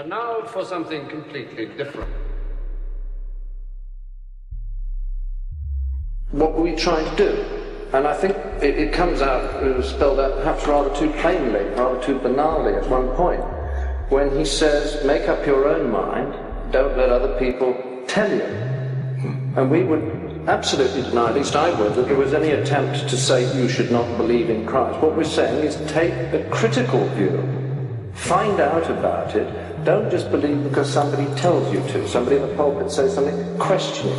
And now for something completely different. What were we trying to do? And I think it comes out, it was spelled out perhaps rather too plainly, rather too banally at one point, when he says, make up your own mind, don't let other people tell you. And we would absolutely deny, at least I would, that there was any attempt to say you should not believe in Christ. What we're saying is take a critical view, find out about it, don't just believe because somebody tells you to, somebody in the pulpit says something, question it.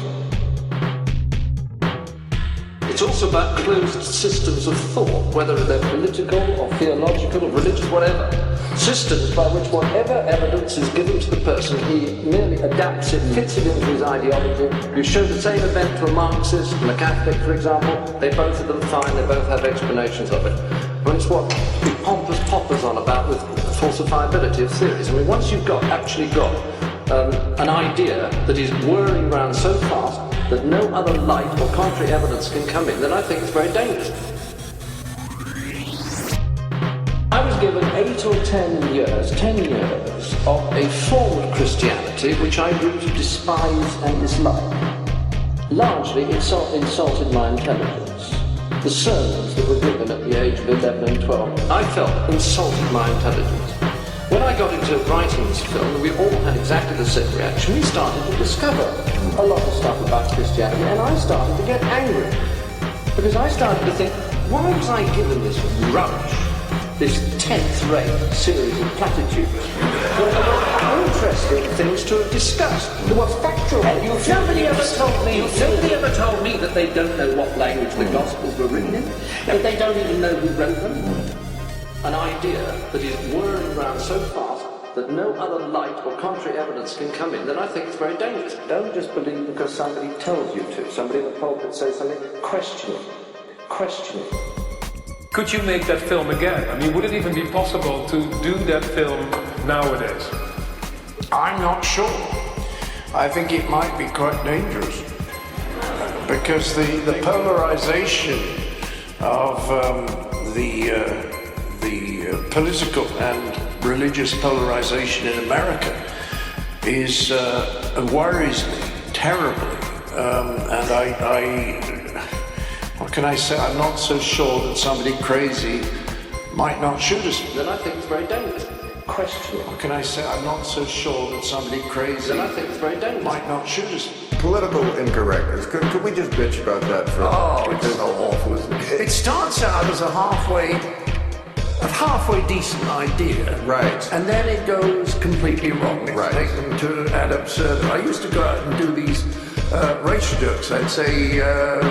It's also about closed systems of thought, whether they're political or theological or religious, whatever. Systems by which whatever evidence is given to the person, he merely adapts it, fits it into his ideology. You show the same event to a Marxist and a Catholic, for example, they both of them fine, they both have explanations of it. But it's what the pompous poppers on about with falsifiability of theories. I mean, once you've actually got an idea that is whirring around so fast that no other light or contrary evidence can come in, then I think it's very dangerous. I was given 8 or 10 years of a form of Christianity which I grew to despise and dislike. Largely it insulted my intelligence. The sermons that were given at the age of 11 and 12, I felt insulted my intelligence. When I got into writing this film, we all had exactly the same reaction. We started to discover a lot of stuff about Christianity, and I started to get angry. Because I started to think, why was I given this rubbish, this 10th-rate series of platitudes? There were interesting things to have discussed. There were factual. Nobody ever told me that they don't know what language the Gospels were written in, that they don't even know who wrote them. An idea that is whirring around so fast that no other light or contrary evidence can come in, then I think it's very dangerous. Don't just believe because somebody tells you to. Somebody in the pulpit says something, question it. Question it. Could you make that film again? I mean, would it even be possible to do that film nowadays? I'm not sure. I think it might be quite dangerous. Because the polarization of the political and religious polarization in America is worries me terribly, and I what can I say? I'm not so sure that somebody crazy might not shoot us. Then I think it's very dangerous. Question. What can I say? I'm not so sure that somebody crazy. Then I think it's very dangerous. Might not shoot us. Political incorrectness. Could we just bitch about that for it's so awful, isn't it? It starts out as a halfway decent idea. Right. And then it goes completely wrong. It's taken to ad absurdum. I used to go out and do these racial jokes. I'd say,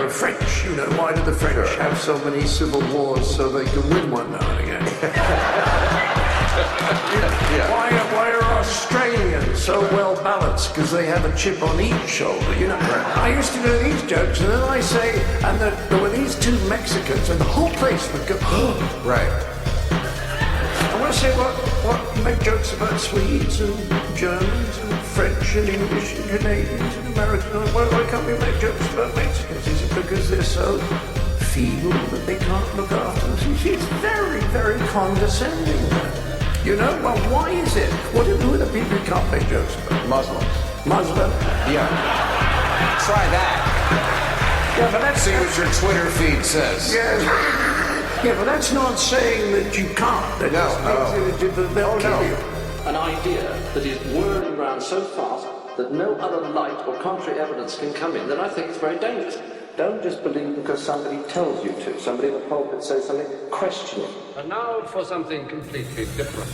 French, why do the French have so many civil wars so they can win one now and again? Why are Australians so well balanced? Because they have a chip on each shoulder, I used to do these jokes, and then I say, and there were these two Mexicans, and the whole place would go, oh. Right. I want to say, what make jokes about Swedes and Germans and French and English and Canadians and Americans. Why can't we make jokes about Mexicans? Is it because they're so feeble that they can't look after them? You see, it's very, very condescending. Well, why is it? Who are the people who can't make jokes about? Muslim? Yeah. Try that. Yeah, but that's... See what your Twitter feed says. Yeah, but that's not saying that you can't. They'll kill you. An idea that is whirring around so fast that no other light or contrary evidence can come in, then I think it's very dangerous. Don't just believe because somebody tells you to. Somebody in the pulpit says something, question it. And now for something completely different.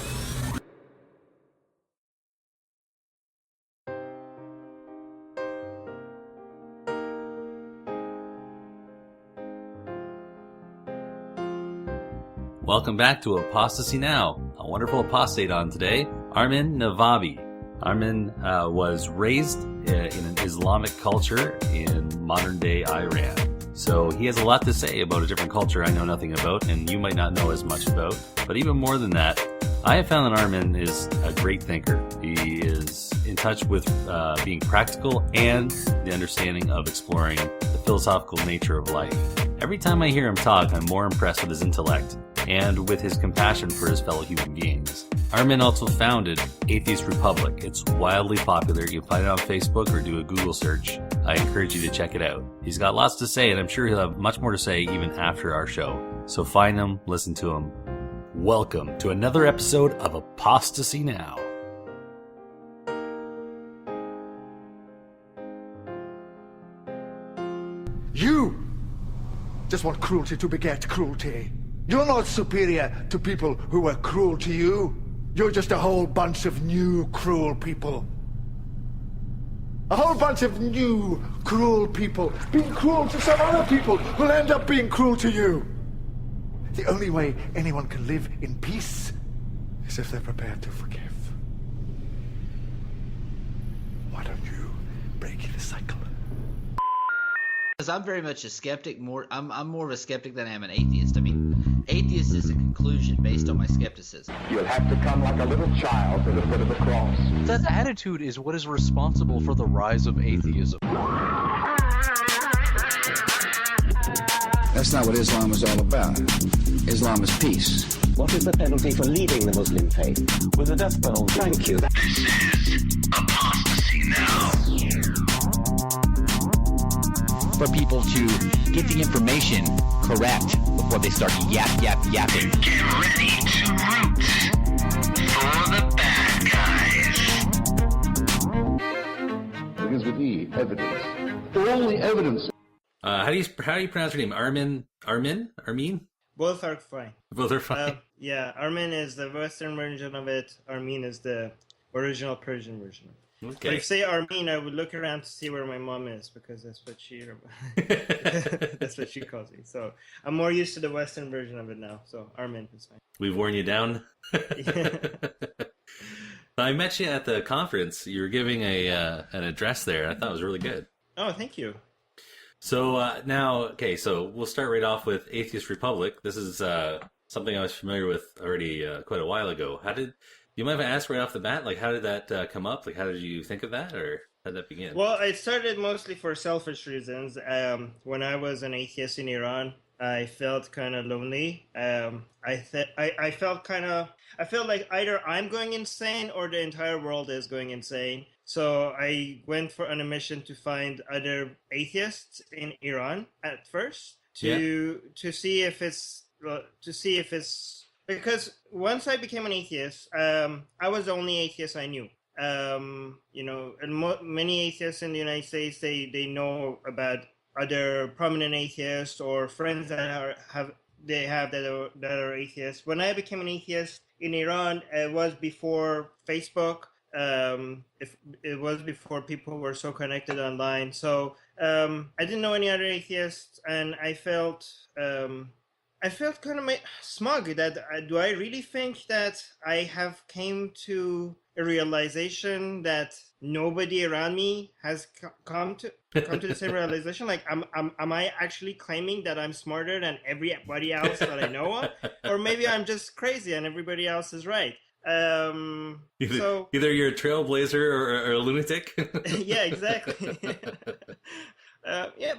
Welcome back to Apostasy Now. A wonderful apostate on today, Armin Navabi. Armin was raised in an Islamic culture in modern-day Iran. So he has a lot to say about a different culture I know nothing about, and you might not know as much about. But even more than that, I have found that Armin is a great thinker. He is in touch with being practical and the understanding of exploring the philosophical nature of life. Every time I hear him talk, I'm more impressed with his intellect and with his compassion for his fellow human beings. Armin also founded Atheist Republic. It's wildly popular. You can find it on Facebook or do a Google search. I encourage you to check it out. He's got lots to say, and I'm sure he'll have much more to say even after our show. So find him, listen to him. Welcome to another episode of Apostasy Now. You just want cruelty to beget cruelty. You're not superior to people who were cruel to you. You're just a whole bunch of new cruel people. A whole bunch of new cruel people being cruel to some other people who'll end up being cruel to you. The only way anyone can live in peace is if they're prepared to forgive. Why don't you break the cycle? Because I'm very much a skeptic. I'm more of a skeptic than I am an atheist. I mean, atheist is a conclusion based on my skepticism. You'll have to come like a little child to the foot of the cross. That attitude is what is responsible for the rise of atheism. That's not what Islam is all about. Islam is peace. What is the penalty for leaving the Muslim faith? With the death penalty. Thank you. This is Apostasy Now. For people to get the information correct before they start yapping. Get ready to root for the bad guys. Begins with E, evidence. All the evidence. How do you pronounce your name? Armin? Both are fine. Both are fine. Yeah, Armin is the Western version of it. Armin is the original Persian version. Okay. But if you say Armin, I would look around to see where my mom is because that's what she calls me. So I'm more used to the Western version of it now. So Armin is fine. We've worn you down. I met you at the conference. You were giving an address there. I thought it was really good. Oh, thank you. So so we'll start right off with Atheist Republic. This is something I was familiar with already quite a while ago. You might have asked right off the bat, like, how did that come up? Like, how did you think of that, or how did that begin? Well, it started mostly for selfish reasons. When I was an atheist in Iran, I felt kind of lonely. I felt like either I'm going insane or the entire world is going insane. So I went on a mission to find other atheists in Iran at first to see if it's because once I became an atheist, I was the only atheist I knew. And many atheists in the United States, they know about other prominent atheists or friends that are atheists. When I became an atheist in Iran, it was before Facebook. It was before people were so connected online. So I didn't know any other atheists, and I felt kind of smug that do I really think that I have came to a realization that nobody around me has come to the same realization? Like, am I actually claiming that I'm smarter than everybody else that I know of? Or maybe I'm just crazy and everybody else is right. Either you're a trailblazer or a lunatic. Yeah, exactly.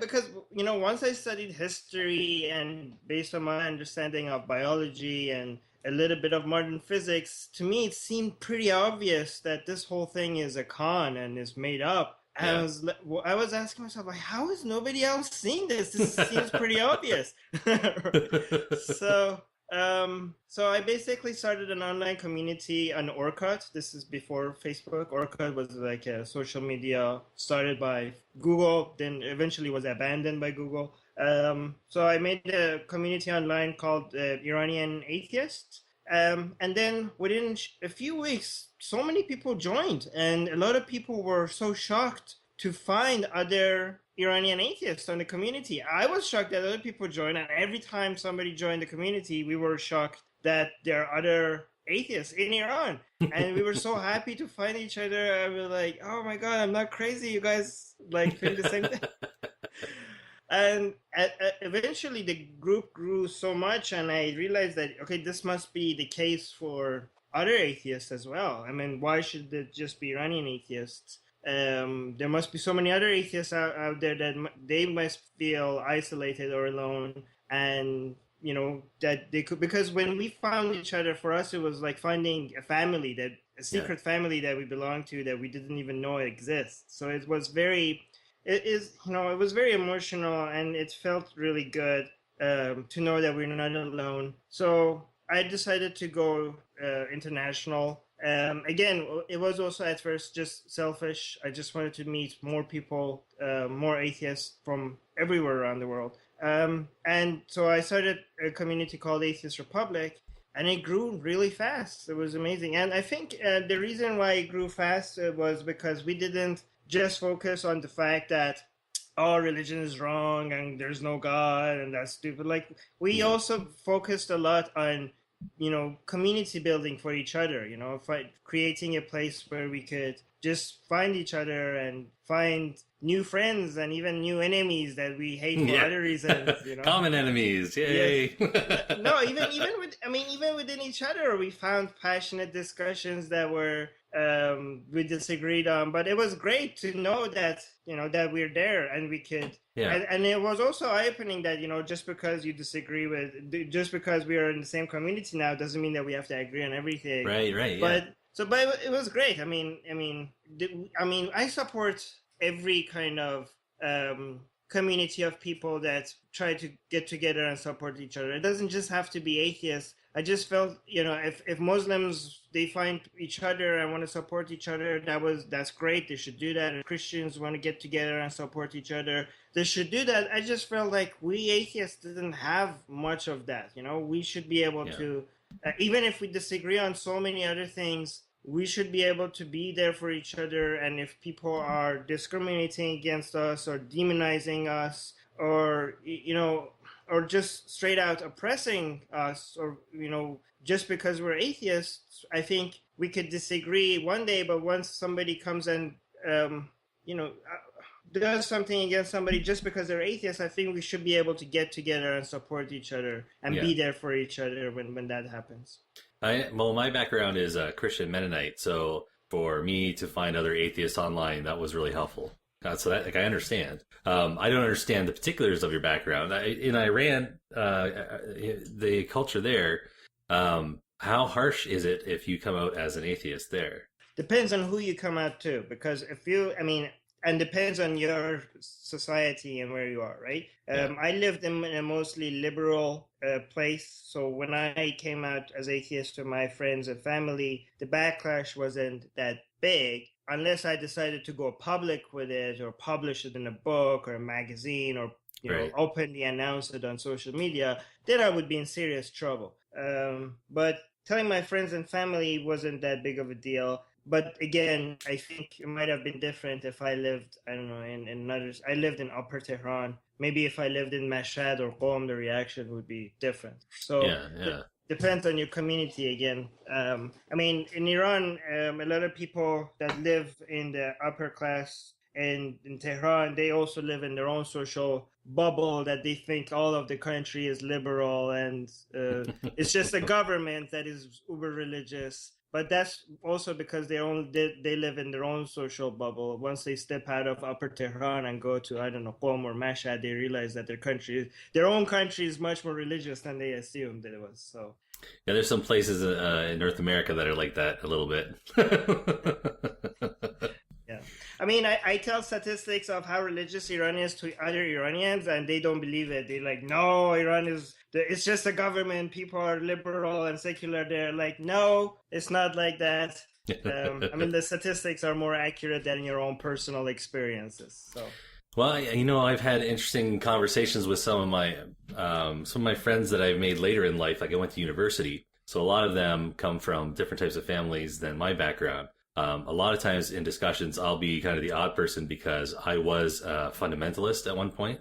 Because once I studied history and based on my understanding of biology and a little bit of modern physics, to me it seemed pretty obvious that this whole thing is a con and is made up. Yeah. I was asking myself, like, how is nobody else seeing this? This seems pretty obvious. So I basically started an online community on Orkut. This is before Facebook. Orkut was like a social media started by Google, then eventually was abandoned by Google. So I made a community online called Iranian Atheists. And then within a few weeks, so many people joined, and a lot of people were so shocked to find other Iranian atheists on the community. I was shocked that other people joined, and every time somebody joined the community, we were shocked that there are other atheists in Iran. And we were so happy to find each other. I was like, oh my God, I'm not crazy. You guys like feel the same thing. And eventually the group grew so much, and I realized that, okay, this must be the case for other atheists as well. I mean, why should it just be Iranian atheists? There must be so many other atheists out there that they must feel isolated or alone. And that they could, because when we found each other, for us, it was like finding a secret family that we belong to that we didn't even know exists. So it was it was very emotional, and it felt really good to know that we're not alone. So I decided to go international. Again, it was also at first just selfish. I just wanted to meet more people, more atheists from everywhere around the world. And so I started a community called Atheist Republic, and it grew really fast. It was amazing. And I think the reason why it grew fast was because we didn't just focus on the fact that religion is wrong and there's no God and that's stupid. Like, we also focused a lot on community building for each other, creating a place where we could just find each other and find new friends and even new enemies that we hate for other reasons, Common enemies, yay. Yes. No, even within each other, we found passionate discussions that were we disagreed on, but it was great to know that that we're there and we could. And it was also eye-opening that just because you disagree just because we are in the same community now doesn't mean that we have to agree on everything. Right. But it was great. I support every kind of community of people that try to get together and support each other. It doesn't just have to be atheists. I just felt, if Muslims, they find each other and want to support each other, that's great. They should do that. If Christians want to get together and support each other, they should do that. I just felt like we atheists didn't have much of that. We should be able to, even if we disagree on so many other things, we should be able to be there for each other. And if people are discriminating against us or demonizing us, or or just straight out oppressing us, or just because we're atheists, I think we could disagree one day, but once somebody comes and does something against somebody just because they're atheists, I think we should be able to get together and support each other and be there for each other when that happens. My background is Christian Mennonite, so for me to find other atheists online, that was really helpful. So that, I understand. I don't understand the particulars of your background. In Iran, the culture there, how harsh is it if you come out as an atheist there? Depends on who you come out to, because and depends on your society and where you are, right? I lived in a mostly liberal place, so when I came out as atheist to my friends and family, the backlash wasn't that big, unless I decided to go public with it or publish it in a book or a magazine or openly announce it on social media. Then I would be in serious trouble. But telling my friends and family wasn't that big of a deal. But again, I think it might have been different if I lived, I don't know, in others. I lived in Upper Tehran. Maybe if I lived in Mashhad or Qom, the reaction would be different. So depends on your community again. In Iran, a lot of people that live in the upper class and in Tehran, they also live in their own social bubble that they think all of the country is liberal and it's just a government that is uber religious. But that's also because they live in their own social bubble. Once they step out of Upper Tehran and go to, I don't know, Qom or Mashhad, they realize that their own country is much more religious than they assumed it was. So yeah, there's some places in North America that are like that a little bit. Yeah, I tell statistics of how religious Iran is to other Iranians, and they don't believe it. They're like, no, it's just a government. People are liberal and secular. They're like, no, it's not like that. The statistics are more accurate than your own personal experiences. So. Well, I've had interesting conversations with some of my friends that I've made later in life. Like, I went to university, so a lot of them come from different types of families than my background. A lot of times in discussions, I'll be kind of the odd person because I was a fundamentalist at one point.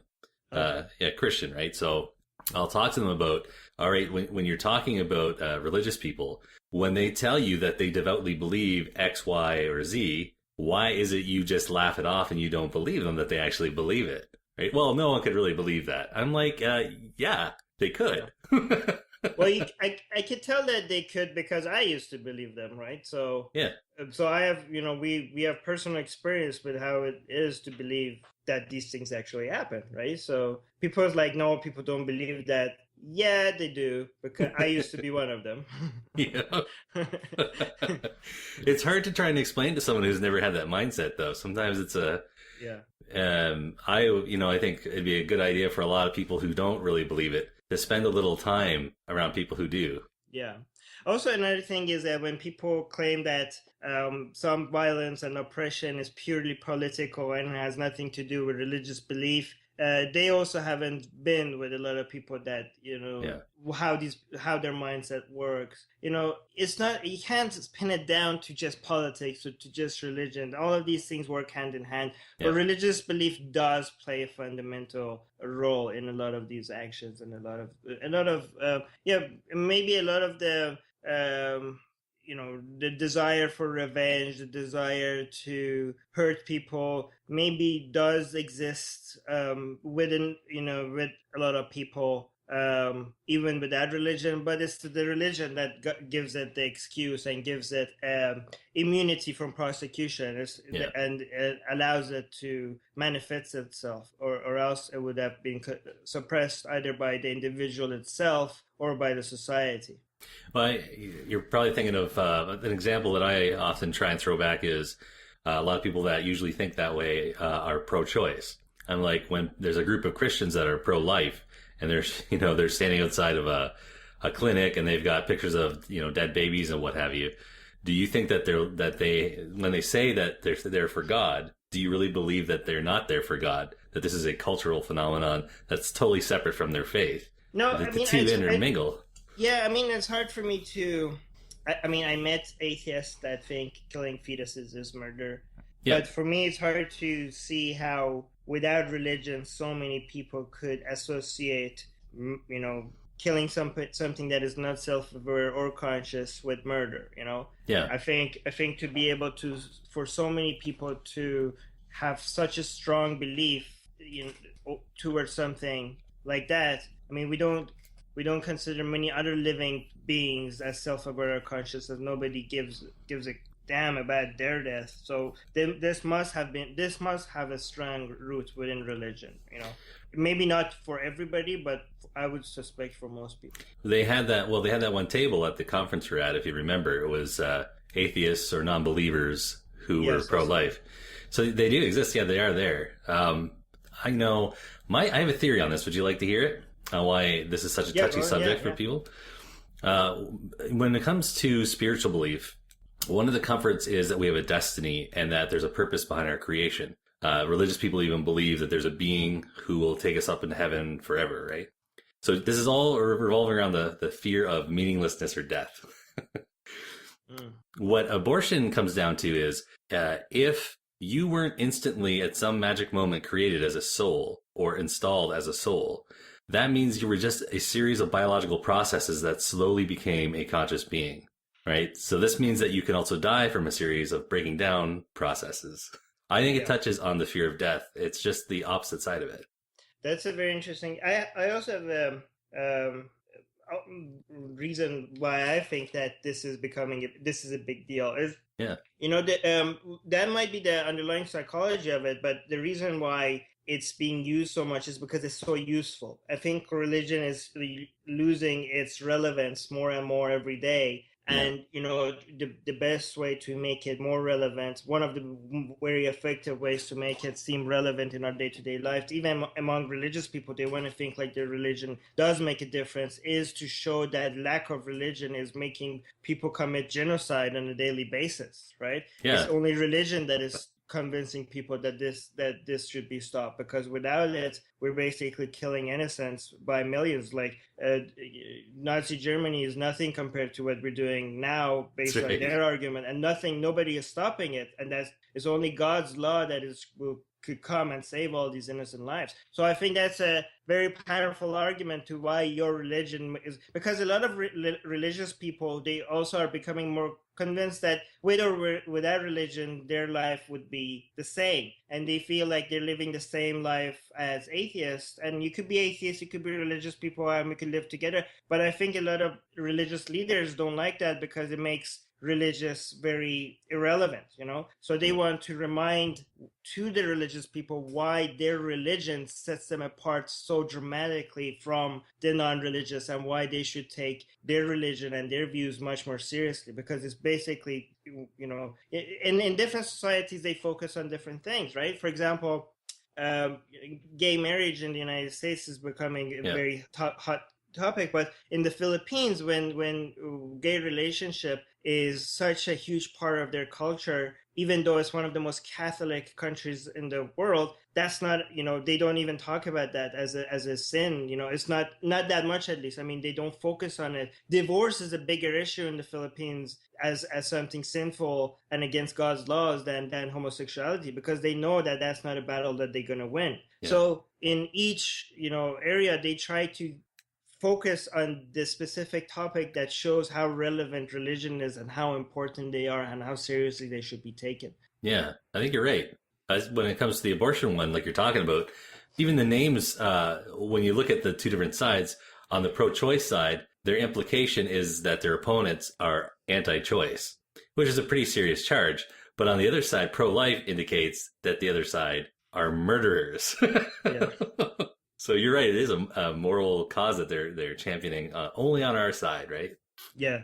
Christian, right? So I'll talk to them about, all right, when you're talking about religious people, when they tell you that they devoutly believe X, Y, or Z, why is it you just laugh it off and you don't believe them that they actually believe it? Right? Well, no one could really believe that. I'm like, yeah, they could. Well, I could tell that they could because I used to believe them, right? So yeah. So I have, we have personal experience with how it is to believe that these things actually happen, right? So people's like, no, people don't believe that, Yeah, they do, because I used to be one of them. Yeah. It's hard to try and explain to someone who's never had that mindset, though. Sometimes it's Yeah. I think it'd be a good idea for a lot of people who don't really believe it to spend a little time around people who do. Yeah. Also, another thing is that when people claim that some violence and oppression is purely political and has nothing to do with religious belief, they also haven't been with a lot of people that how their mindset works. It's not, you can't pin it down to just politics or to just religion. All of these things work hand in hand, but religious belief does play a fundamental role in a lot of these actions, and maybe a lot of the the desire for revenge, the desire to hurt people maybe does exist within, with a lot of people, even without religion, but it's the religion that gives it the excuse and gives it immunity from prosecution, and it allows it to manifest itself, or else it would have been suppressed either by the individual itself or by the society. Well, you're probably thinking of an example that I often try and throw back is a lot of people that usually think that way are pro-choice. I'm like, when there's a group of Christians that are pro-life, and they're standing outside of a clinic and they've got pictures of dead babies and what have you. Do you think that when they say that they're there for God, do you really believe that they're not there for God? That this is a cultural phenomenon that's totally separate from their faith? No, the two intermingle. Yeah, it's hard for me to. I met atheists that think killing fetuses is murder. Yeah. But for me, it's hard to see how, without religion, so many people could associate, killing something that is not self-aware or conscious with murder. Yeah. I think to be able to, for so many people to have such a strong belief, towards something like that. We don't consider many other living beings as self-aware or conscious, as nobody gives a damn about their death. So this must have a strong root within religion. Maybe not for everybody, but I would suspect for most people. They had that one table at the conference we're at, if you remember. It was atheists or non-believers who were pro-life. So they do exist. Yeah, they are there. I know. I have a theory on this. Would you like to hear it? Why this is such a touchy subject for people. When it comes to spiritual belief, one of the comforts is that we have a destiny and that there's a purpose behind our creation. Religious people even believe that there's a being who will take us up into heaven forever, right? So this is all revolving around the fear of meaninglessness or death. What abortion comes down to is if you weren't instantly at some magic moment created as a soul or installed as a soul, that means you were just a series of biological processes that slowly became a conscious being, right? So this means that you can also die from a series of breaking down processes. I think it touches on the fear of death. It's just the opposite side of it. That's a very interesting. I also have a reason why I think that this is a big deal. That might be the underlying psychology of it, but the reason why it's being used so much is because it's so useful. I think religion is losing its relevance more and more every day. And, the best way to make it more relevant, one of the very effective ways to make it seem relevant in our day-to-day life, even among religious people, they want to think like their religion does make a difference, is to show that lack of religion is making people commit genocide on a daily basis, right? Yeah. It's only religion that is convincing people that this should be stopped, because without it, we're basically killing innocents by millions. Like Nazi Germany is nothing compared to what we're doing now, based on their argument, and nobody is stopping it, and it's only God's law that could come and save all these innocent lives. So I think that's a very powerful argument to why your religion is, because a lot of religious people, they also are becoming more convinced that with or without religion, their life would be the same. And they feel like they're living the same life as atheists. And you could be atheist, you could be religious people, and we could live together. But I think a lot of religious leaders don't like that, because it makes religious very irrelevant, you know? So they want to remind to the religious people why their religion sets them apart so dramatically from the non-religious, and why they should take their religion and their views much more seriously, because it's basically, you know, in different societies they focus on different things, right? For example, gay marriage in the United States is becoming a very hot topic, but in the Philippines, when gay relationship is such a huge part of their culture, even though it's one of the most Catholic countries in the world, that's not, you know, they don't even talk about that as a sin, you know. It's not that much, at least. I mean, they don't focus on it. Divorce is a bigger issue in the Philippines as something sinful and against God's laws than homosexuality, because they know that that's not a battle that they're going to win. So in each, you know, area, they try to focus on the specific topic that shows how relevant religion is and how important they are and how seriously they should be taken. Yeah, I think you're right. When it comes to the abortion one, like you're talking about, even the names, when you look at the two different sides, on the pro-choice side, their implication is that their opponents are anti-choice, which is a pretty serious charge. But on the other side, pro-life indicates that the other side are murderers. So you're right. It is a moral cause that they're championing only on our side, right? Yeah.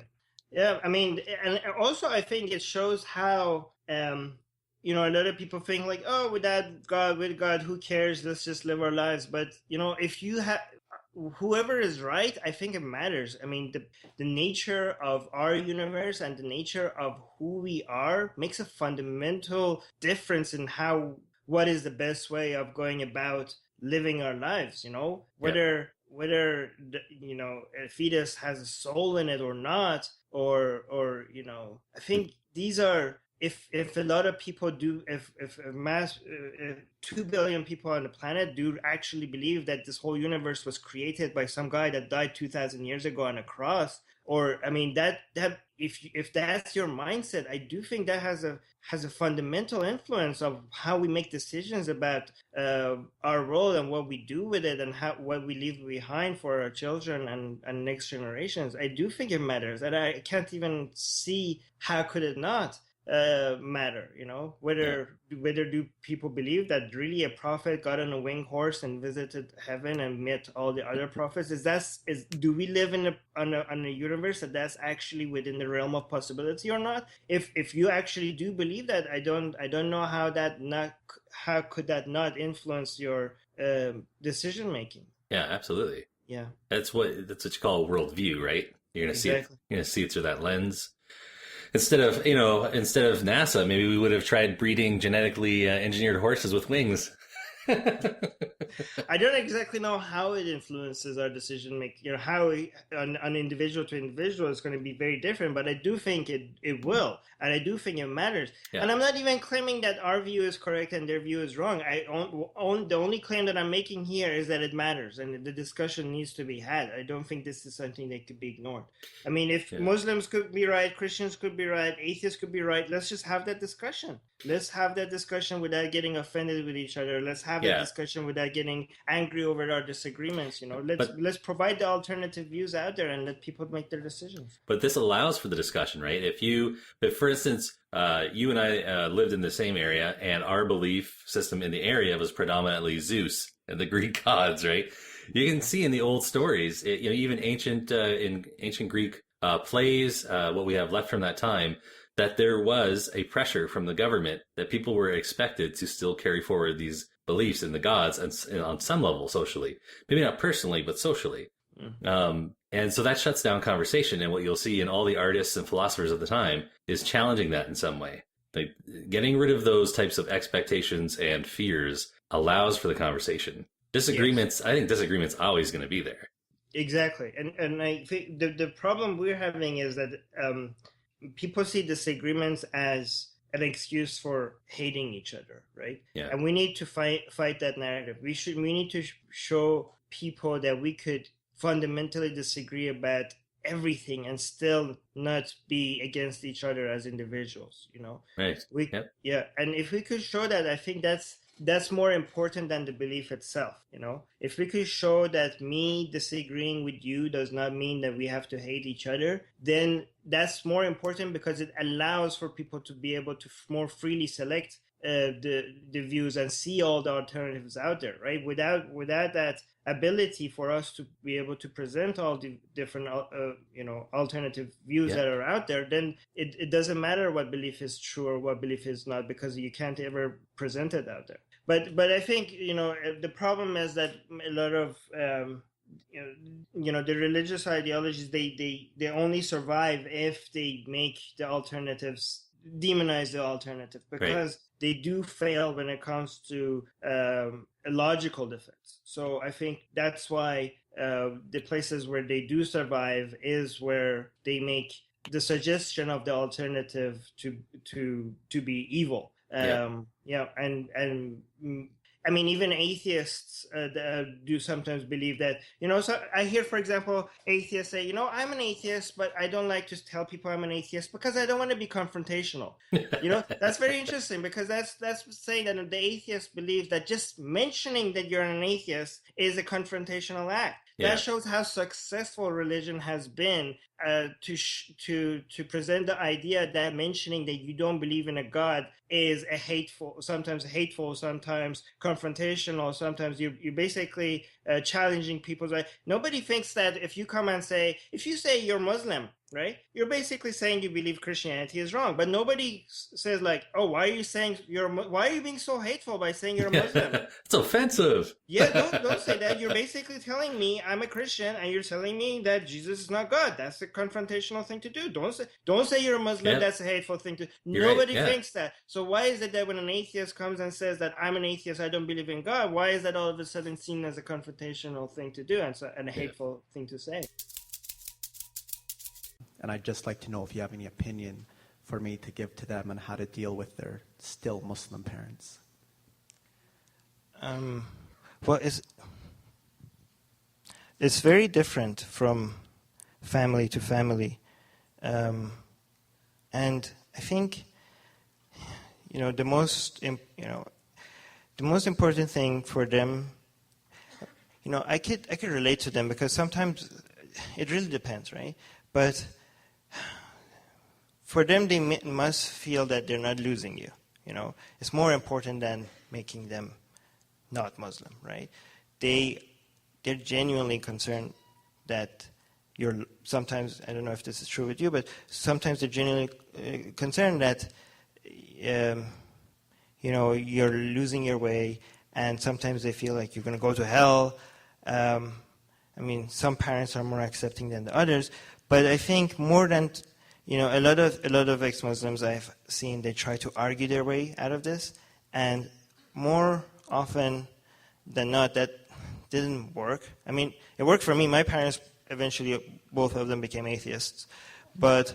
I mean, and also I think it shows how, you know, a lot of people think like, oh, with God, who cares? Let's just live our lives. But, you know, if you have whoever is right, I think it matters. I mean, the nature of our universe and the nature of who we are makes a fundamental difference in what is the best way of going about living our lives, you know, whether you know, a fetus has a soul in it or not, or you know, I think these are, if a lot of people do, if a mass 2 billion people on the planet do actually believe that this whole universe was created by some guy that died 2,000 years ago on a cross, or I mean that if that's your mindset, I do think that has a fundamental influence of how we make decisions about our role and what we do with it, and what we leave behind for our children and next generations. I do think it matters, and I can't even see how could it not matter, you know, whether do people believe that really a prophet got on a winged horse and visited heaven and met all the other prophets? Do we live in a universe that's actually within the realm of possibility or not? If you actually do believe that, I don't know how could that not influence your decision making. Yeah, absolutely. Yeah, that's what you call a worldview, right? You're gonna see it through that lens. Instead of NASA, maybe we would have tried breeding genetically engineered horses with wings. I don't exactly know how it influences our decision making. You know, how on individual to individual is going to be very different, but I do think it will, and I do think it matters. Yeah. And I'm not even claiming that our view is correct and their view is wrong. The only claim that I'm making here is that it matters and the discussion needs to be had. I don't think this is something that could be ignored. I mean, if Muslims could be right, Christians could be right, atheists could be right, let's just have that discussion. Let's have that discussion without getting offended with each other. Let's have that discussion without getting angry over our disagreements. You know, let's provide the alternative views out there and let people make their decisions. But this allows for the discussion, right? If for instance, you and I lived in the same area, and our belief system in the area was predominantly Zeus and the Greek gods, right? You can see in the old stories, even in ancient Greek plays, what we have left from that time, that there was a pressure from the government that people were expected to still carry forward these beliefs in the gods and on some level socially, maybe not personally, but socially. And so that shuts down conversation. And what you'll see in all the artists and philosophers of the time is challenging that in some way. Like getting rid of those types of expectations and fears allows for the conversation. Disagreements, I think disagreements always going to be there. Exactly. And I think the problem we're having is that people see disagreements as an excuse for hating each other, right? Yeah. And we need to fight that narrative. We need to show people that we could fundamentally disagree about everything and still not be against each other as individuals, you know? Right. Yeah. And if we could show that, I think that's that's more important than the belief itself. If we could show that me disagreeing with you does not mean that we have to hate each other, then that's more important, because it allows for people to be able to more freely select the views and see all the alternatives out there, right? Without that ability for us to be able to present all the different alternative views that are out there, then it doesn't matter what belief is true or what belief is not, because you can't ever present it out there. But I think the problem is that a lot of the religious ideologies, they only survive if they make the alternatives, demonize the alternative, because they do fail when it comes to a logical defense. So I think that's why the places where they do survive is where they make the suggestion of the alternative to be evil. I mean, even atheists do sometimes believe that, so I hear, for example, atheists say, I'm an atheist, but I don't like to tell people I'm an atheist because I don't want to be confrontational. That's very interesting, because that's saying that the atheist believes that just mentioning that you're an atheist is a confrontational act. Yeah. That shows how successful religion has been to present the idea that mentioning that you don't believe in a God is sometimes confrontational, sometimes you're basically challenging people's right. Nobody thinks that if you say you're Muslim, right, you're basically saying you believe Christianity is wrong, but nobody says like, oh, why are you being so hateful by saying you're a Muslim? It's offensive. Yeah, don't say that. You're basically telling me I'm a Christian and you're telling me that Jesus is not God. That's a confrontational thing to do. Don't say you're a Muslim. Yep. That's a hateful thing to. Nobody thinks that. So why is it that when an atheist comes and says that I'm an atheist, I don't believe in God, why is that all of a sudden seen as a confrontational thing to do and a hateful thing to say? And I'd just like to know if you have any opinion for me to give to them on how to deal with their still Muslim parents. Well, it's very different from family to family, and I think the most important thing for them, I could relate to them, because sometimes it really depends, right? But for them, they must feel that they're not losing you. It's more important than making them not Muslim, right? They're genuinely concerned that you're sometimes, I don't know if this is true with you, but sometimes they're genuinely concerned that you're losing your way, and sometimes they feel like you're going to go to hell. I mean, some parents are more accepting than the others, but I think more than a lot of ex-Muslims I've seen, they try to argue their way out of this, and more often than not, that didn't work. I mean, it worked for me. My parents eventually, both of them became atheists, but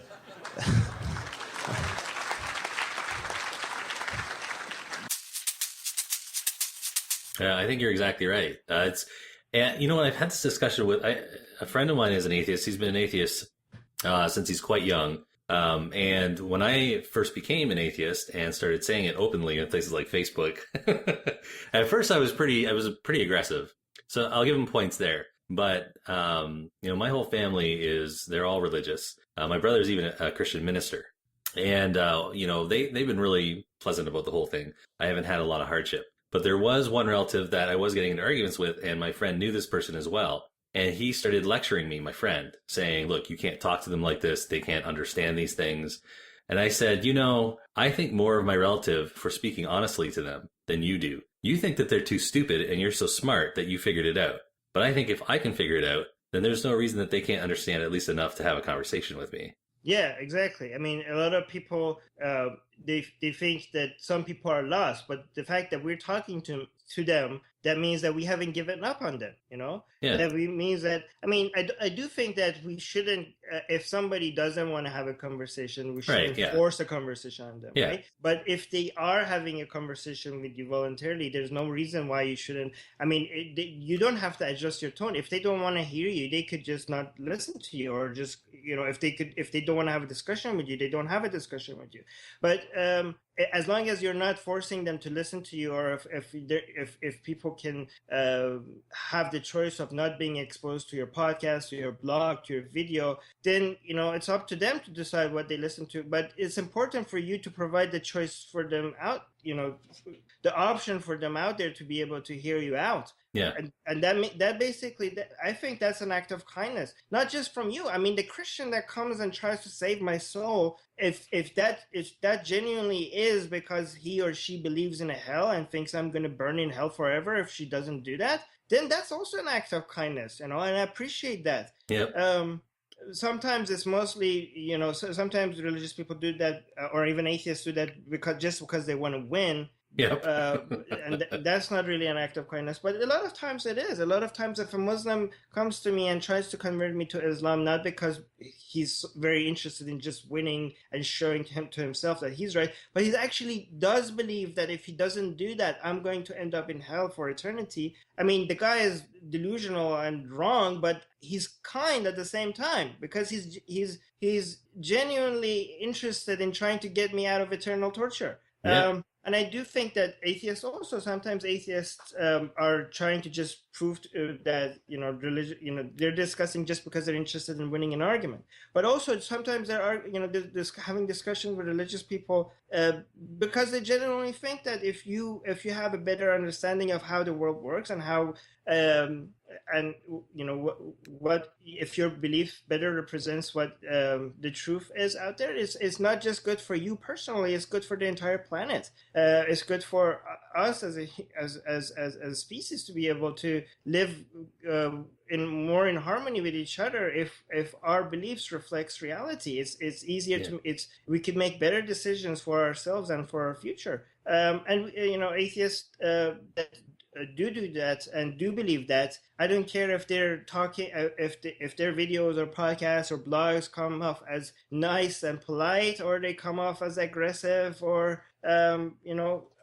I think you're exactly right. And what, I've had this discussion with a friend of mine is an atheist. He's been an atheist since he's quite young. And when I first became an atheist and started saying it openly in places like Facebook, at first I was pretty aggressive. So I'll give him points there. But, my whole family they're all religious. My brother's even a Christian minister. And, they've been really pleasant about the whole thing. I haven't had a lot of hardship. But there was one relative that I was getting into arguments with, and my friend knew this person as well. And he started lecturing me, my friend, saying, look, you can't talk to them like this. They can't understand these things. And I said, I think more of my relative for speaking honestly to them than you do. You think that they're too stupid and you're so smart that you figured it out. But I think if I can figure it out, then there's no reason that they can't understand at least enough to have a conversation with me. Yeah, exactly. I mean, a lot of people, they think that some people are lost, but the fact that we're talking to them, that means that we haven't given up on them, Yeah. That means that, I do think that we shouldn't, if somebody doesn't want to have a conversation, we shouldn't force a conversation on them, right? But if they are having a conversation with you voluntarily, there's no reason why you shouldn't. You don't have to adjust your tone. If they don't want to hear you, they could just not listen to you, or just, if they don't want to have a discussion with you, they don't have a discussion with you. But as long as you're not forcing them to listen to you, or if people can have the choice of not being exposed to your podcast, to your blog, to your video, then it's up to them to decide what they listen to. But it's important for you to provide the choice for them out, the option for them out there to be able to hear you out. Yeah. And that basically, I think that's an act of kindness, not just from you. I mean, the Christian that comes and tries to save my soul, if that genuinely is because he or she believes in a hell and thinks I'm going to burn in hell forever if she doesn't do that, then that's also an act of kindness, and I appreciate that. Yep. Sometimes it's mostly, sometimes religious people do that, or even atheists do that because they want to win. Yep. And that's not really an act of kindness, but a lot of times it is. A lot of times if a Muslim comes to me and tries to convert me to Islam, not because he's very interested in just winning and showing to himself that he's right, but he actually does believe that if he doesn't do that, I'm going to end up in hell for eternity. I mean, the guy is delusional and wrong, but he's kind at the same time, because he's genuinely interested in trying to get me out of eternal torture. Yeah. And I do think that sometimes atheists are trying to just prove that, religion, they're discussing just because they're interested in winning an argument. But also sometimes there are, having discussions with religious people because they genuinely think that if you have a better understanding of how the world works and how, what if your belief better represents what the truth is out there, it's not just good for you personally, it's good for the entire planet. It's good for us as a species to be able to live in harmony with each other if our beliefs reflects reality. It's easier we can make better decisions for ourselves and for our future. Atheists that do that and do believe that, I don't care if they're talking, if their videos or podcasts or blogs come off as nice and polite, or they come off as aggressive or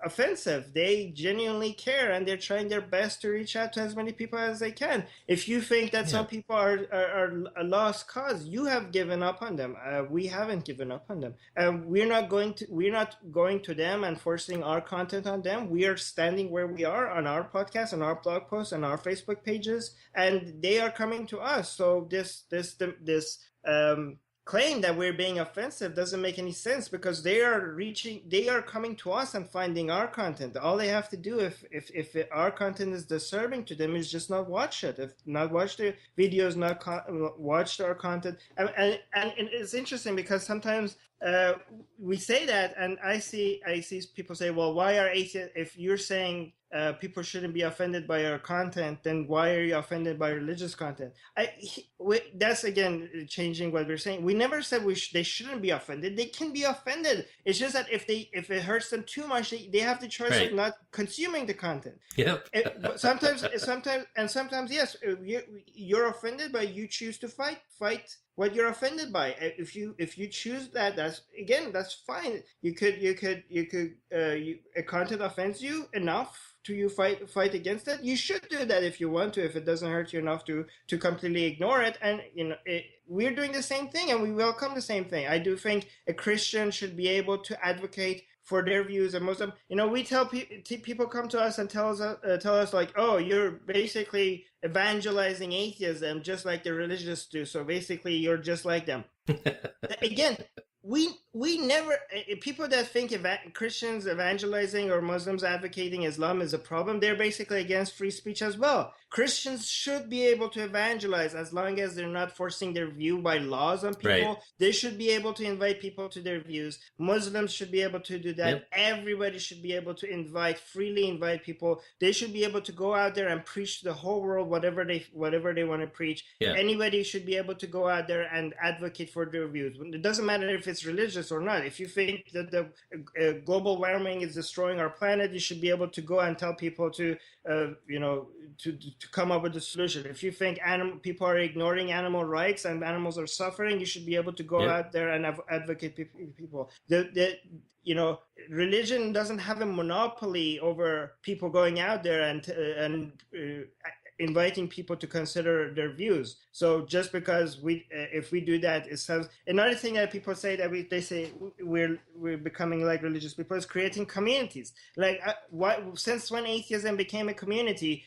offensive. They genuinely care, and they're trying their best to reach out to as many people as they can. If you think that some people are a lost cause, you have given up on them. We haven't given up on them, and we're not going to them and forcing our content on them. We are standing where we are on our podcast, on our blog posts, on our Facebook pages, and they are coming to us. So this claim that we're being offensive doesn't make any sense, because they are coming to us and finding our content. All they have to do, if our content is disturbing to them, is just not watch it. If not watch the videos, not watch our content. And it's interesting because sometimes we say that, and I see people say, well, why are atheists, if you're saying people shouldn't be offended by our content, then why are you offended by religious content? That's again changing what we're saying. We never said they shouldn't be offended. They can be offended. It's just that if it hurts them too much, they have the choice of not consuming the content. Yep. Sometimes yes, you're offended, but you choose to fight what you're offended by. If you choose that, that's fine. A content offends you enough to you fight against it. You should do that if you want to, if it doesn't hurt you enough to completely ignore it. And we're doing the same thing, and we welcome the same thing. I do think a Christian should be able to advocate for their views. And Muslim, we tell people come to us and tell us like, oh, you're basically evangelizing atheism just like the religious do. So basically, you're just like them. Again, we never, people that think Christians evangelizing or Muslims advocating Islam is a problem, they're basically against free speech as well. Christians should be able to evangelize as long as they're not forcing their view by laws on people. Right. They should be able to invite people to their views. Muslims should be able to do that. Yep. Everybody should be able to freely invite people. They should be able to go out there and preach to the whole world whatever they want to preach. Yeah. Anybody should be able to go out there and advocate for their views. It doesn't matter if it's religious or not. If you think that the global warming is destroying our planet, you should be able to go and tell people to come up with a solution. If you think people are ignoring animal rights and animals are suffering, you should be able to go out there and advocate people. Religion doesn't have a monopoly over people going out there and inviting people to consider their views. So just because if we do that, it sounds. Another thing that people say that they say we're becoming like religious people is creating communities. Like since when atheism became a community,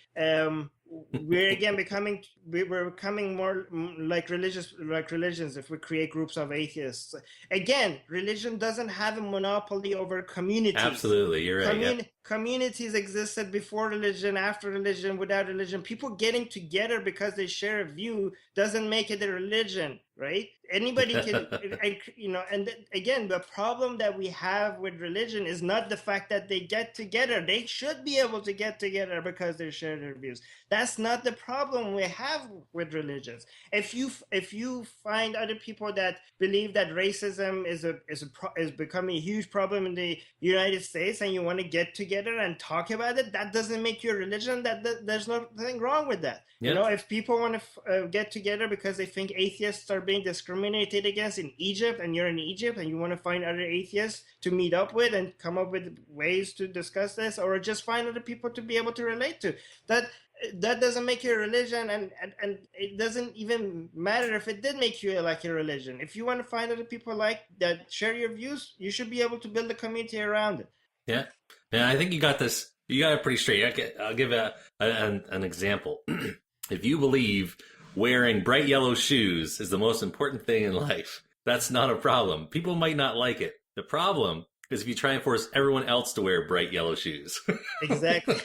we're becoming more like religions if we create groups of atheists. Again, religion doesn't have a monopoly over communities. Absolutely, you're right. Communities existed before religion, after religion, without religion. People getting together because they share a view doesn't make it a religion, right? Anybody can, again, the problem that we have with religion is not the fact that they get together. They should be able to get together because they share their views. That's not the problem we have with religions. If you find other people that believe that racism is becoming a huge problem in the United States, and you want to get together and talk about it, that doesn't make you a religion. There's nothing wrong with that. Yep. If people want to get together because they think atheists are being discriminated against in Egypt, and you're in Egypt and you want to find other atheists to meet up with and come up with ways to discuss this, or just find other people to be able to relate to, that doesn't make you a religion, and it doesn't even matter if it did make you like a religion. If you want to find other people like that share your views, you should be able to build a community around it. Yeah, I think you got this. You got it pretty straight. I'll give an example. If you believe wearing bright yellow shoes is the most important thing in life, that's not a problem. People might not like it. The problem is if you try and force everyone else to wear bright yellow shoes. Exactly.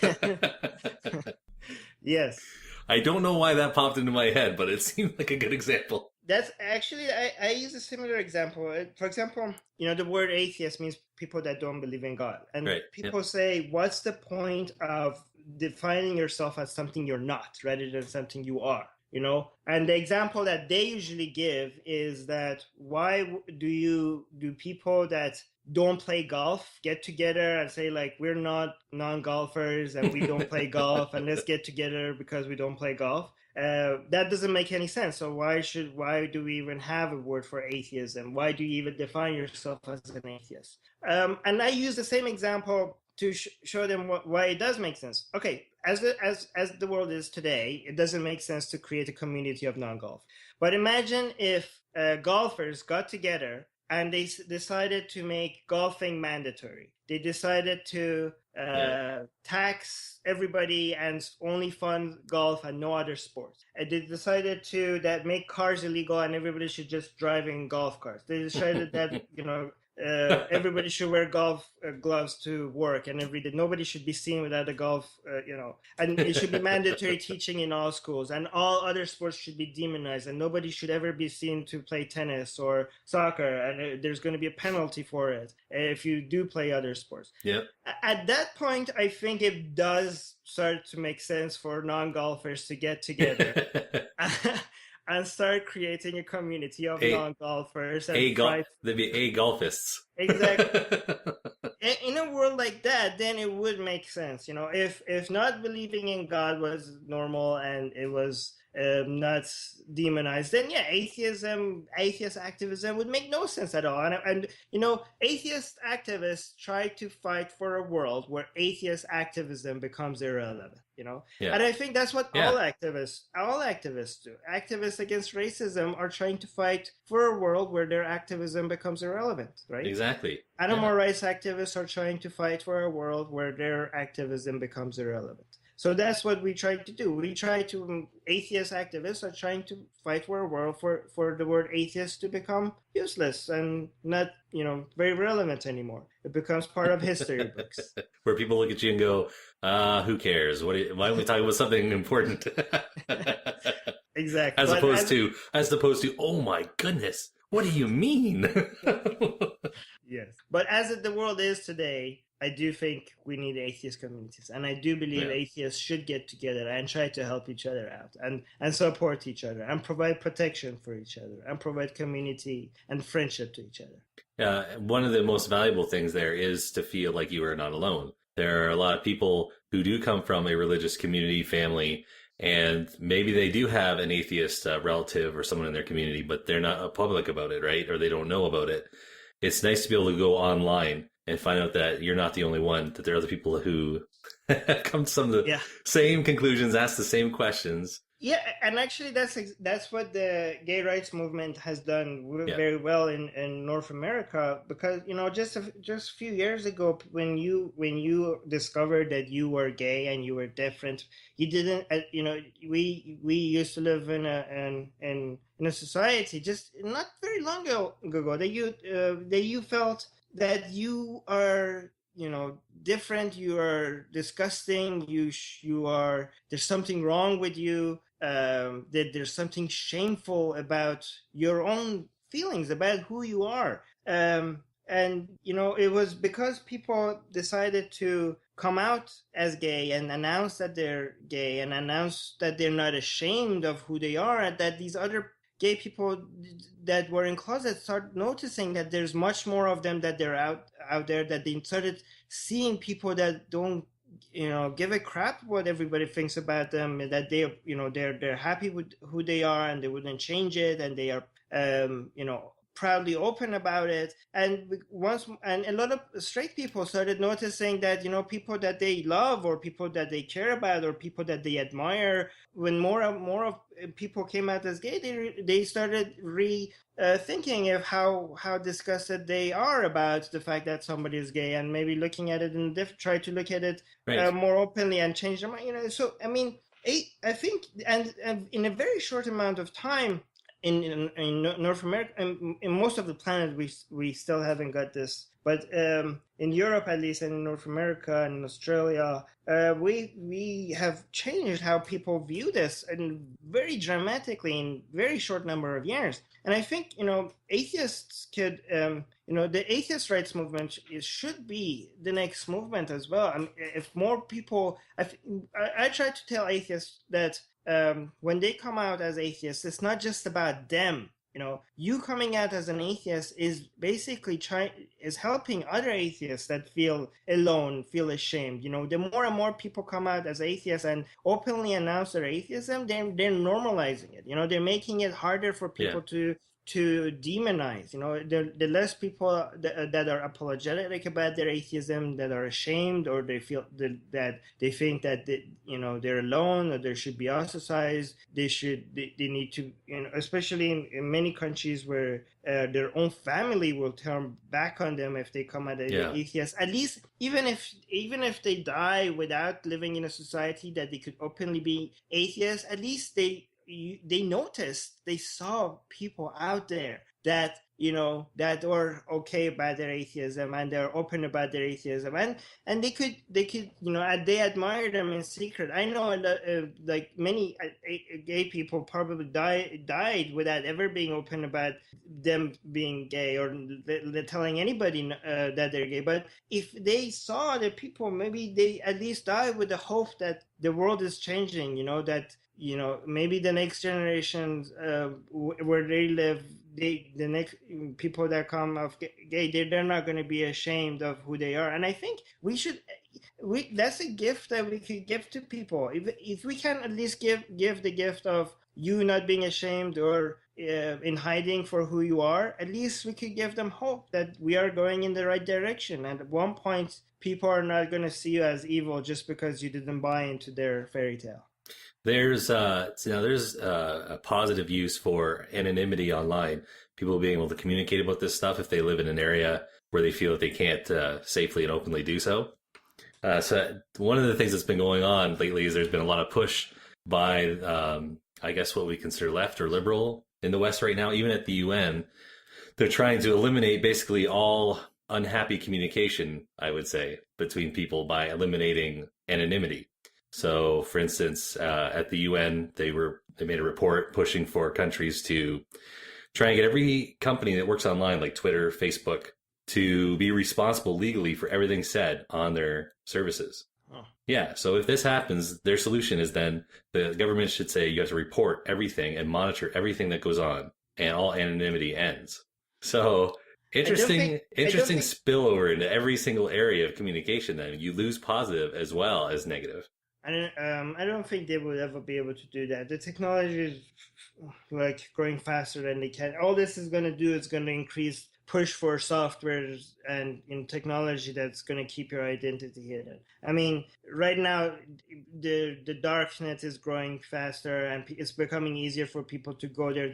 Yes. I don't know why that popped into my head, but it seemed like a good example. That's actually, I use a similar example. For example, the word atheist means people that don't believe in God. And people say, what's the point of defining yourself as something you're not rather than something you are? And the example that they usually give is that why do people that don't play golf get together and say, like, we're not non-golfers and we don't play golf, and let's get together because we don't play golf? That doesn't make any sense. So why do we even have a word for atheism? Why do you even define yourself as an atheist? And I use the same example to show them why it does make sense. Okay, as the world is today, it doesn't make sense to create a community of non-golf. But imagine if golfers got together and they decided to make golfing mandatory. They decided to tax everybody and only fund golf and no other sports. And they decided to make cars illegal and everybody should just drive in golf cars. They decided that everybody should wear golf gloves to work, and nobody should be seen without a golf, and it should be mandatory teaching in all schools, and all other sports should be demonized, and nobody should ever be seen to play tennis or soccer, and there's going to be a penalty for it if you do play other sports. Yeah. At that point, I think it does start to make sense for non-golfers to get together. And start creating a community of non-golfers. They'd be golfists. Exactly. In a world like that, then it would make sense. If not believing in God was normal and it was not demonized, then atheist activism would make no sense at all. And atheist activists try to fight for a world where atheist activism becomes irrelevant. And I think that's what all activists do. Activists against racism are trying to fight for a world where their activism becomes irrelevant, right? Exactly. Animal rights activists are trying to fight for a world where their activism becomes irrelevant. So that's what we try to do. Atheist activists are trying to fight for a world for the word atheist to become useless and not, very relevant anymore. It becomes part of history books. Where people look at you and go, who cares? Why don't we talk about something important? Exactly. As opposed to, oh my goodness, what do you mean? Yes. But as the world is today, I do think we need atheist communities, and I do believe atheists should get together and try to help each other out and support each other and provide protection for each other and provide community and friendship to each other. One of the most valuable things there is to feel like you are not alone. There are a lot of people who do come from a religious community, family, and maybe they do have an atheist relative or someone in their community, but they're not public about it, right? Or they don't know about it. It's nice to be able to go online and find out that you're not the only one, that there are other people who come to some of the Yeah. same conclusions, ask the same questions. Yeah, and actually, that's what the gay rights movement has done very well in North America, because just a few years ago, when you discovered that you were gay and you were different, you didn't we used to live in a society just not very long ago that you felt that you are different, you are disgusting, you are, there's something wrong with you, that there's something shameful about your own feelings about who you are, and it was because people decided to come out as gay and announce that they're gay and announce that they're not ashamed of who they are, and that these other gay people that were in closets start noticing that there's much more of them, that they're out there, that they started seeing people that don't give a crap what everybody thinks about them, and that they're happy with who they are and they wouldn't change it, and they are proudly open about it. And a lot of straight people started noticing that people that they love, or people that they care about, or people that they admire, when more and more of people came out as gay, they started thinking of how disgusted they are about the fact that somebody is gay, and maybe looking at it and try to look at it more openly and change their mind. So I mean, I think, and in a very short amount of time, in North America, and in most of the planet, we still haven't got this. But in Europe, at least, and in North America and Australia, we have changed how people view this, and very dramatically in very short number of years. And I think atheists could, the atheist rights movement should be the next movement as well. I mean, if more people, I try to tell atheists that when they come out as atheists, it's not just about them. You coming out as an atheist is basically helping other atheists that feel alone, feel ashamed. The more and more people come out as atheists and openly announce their atheism, they're normalizing it. They're making it harder for people to demonize. The less people that are apologetic about their atheism, that are ashamed, or they feel that they think that they're alone, or they should be ostracized. They need to, especially in many countries where their own family will turn back on them if they come out as atheists. At least, even if they die without living in a society that they could openly be atheists, at least they noticed, they saw people out there that that were okay about their atheism, and they're open about their atheism, and they could they admire them in secret. I know like many gay people probably died without ever being open about them being gay, or telling anybody that they're gay. But if they saw the people, maybe they at least died with the hope that the world is changing, that maybe the next generations where they live, the next people that come of gay, they're not going to be ashamed of who they are. And I think that's a gift that we could give to people. If we can at least give the gift of you not being ashamed or in hiding for who you are, at least we could give them hope that we are going in the right direction. And at one point, people are not going to see you as evil just because you didn't buy into their fairy tale. There's a positive use for anonymity online. People being able to communicate about this stuff if they live in an area where they feel that they can't safely and openly do so. So one of the things that's been going on lately is there's been a lot of push by, I guess, what we consider left or liberal in the West right now. Even at the UN, they're trying to eliminate basically all unhappy communication, I would say, between people by eliminating anonymity. So, for instance, at the UN, they made a report pushing for countries to try and get every company that works online, like Twitter, Facebook, to be responsible legally for everything said on their services. Oh. Yeah, so if this happens, their solution is then the government should say you have to report everything and monitor everything that goes on, and all anonymity ends. So interesting spillover into every single area of communication. Then you lose positive as well as negative. I don't think they will ever be able to do that. The technology is like growing faster than they can. All this is going to do is going to increase push for software and technology that's going to keep your identity hidden. I mean, right now, the darknet is growing faster, and it's becoming easier for people to go there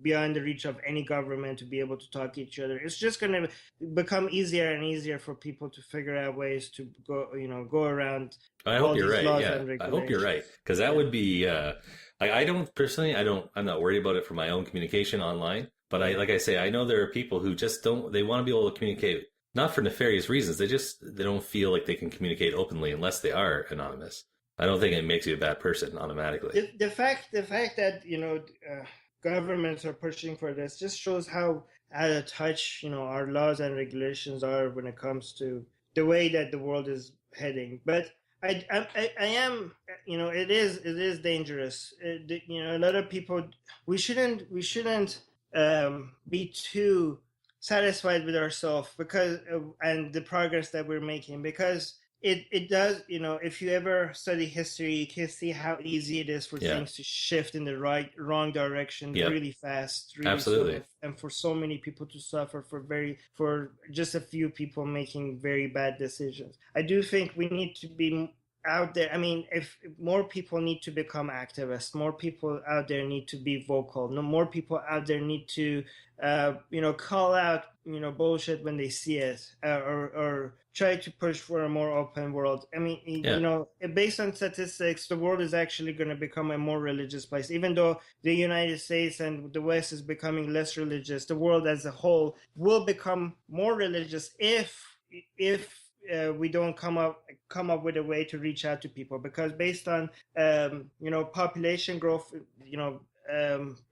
beyond the reach of any government to be able to talk to each other. It's just going to become easier and easier for people to figure out ways to go around. I hope you're right. Yeah, I hope you're right, because that would be. I don't personally. I'm not worried about it for my own communication online. But like I say, I know there are people who just don't. They want to be able to communicate, not for nefarious reasons. They don't feel like they can communicate openly unless they are anonymous. I don't think it makes you a bad person automatically. The fact that governments are pushing for this just shows how out of touch our laws and regulations are when it comes to the way that the world is heading. But I am, it is dangerous. A lot of people, we shouldn't be too satisfied with ourselves because and the progress that we're making, because it does, if you ever study history, you can see how easy it is for things to shift in the wrong direction really fast. Really Absolutely. And for so many people to suffer for just a few people making very bad decisions. I do think we need to be out there. I mean, if more people need to become activists, more people out there need to be vocal. No more people out there need to, call out, bullshit when they see it, or try to push for a more open world. I mean, based on statistics, the world is actually going to become a more religious place. Even though the United States and the West is becoming less religious, the world as a whole will become more religious if we don't come up with a way to reach out to people, because based on population growth,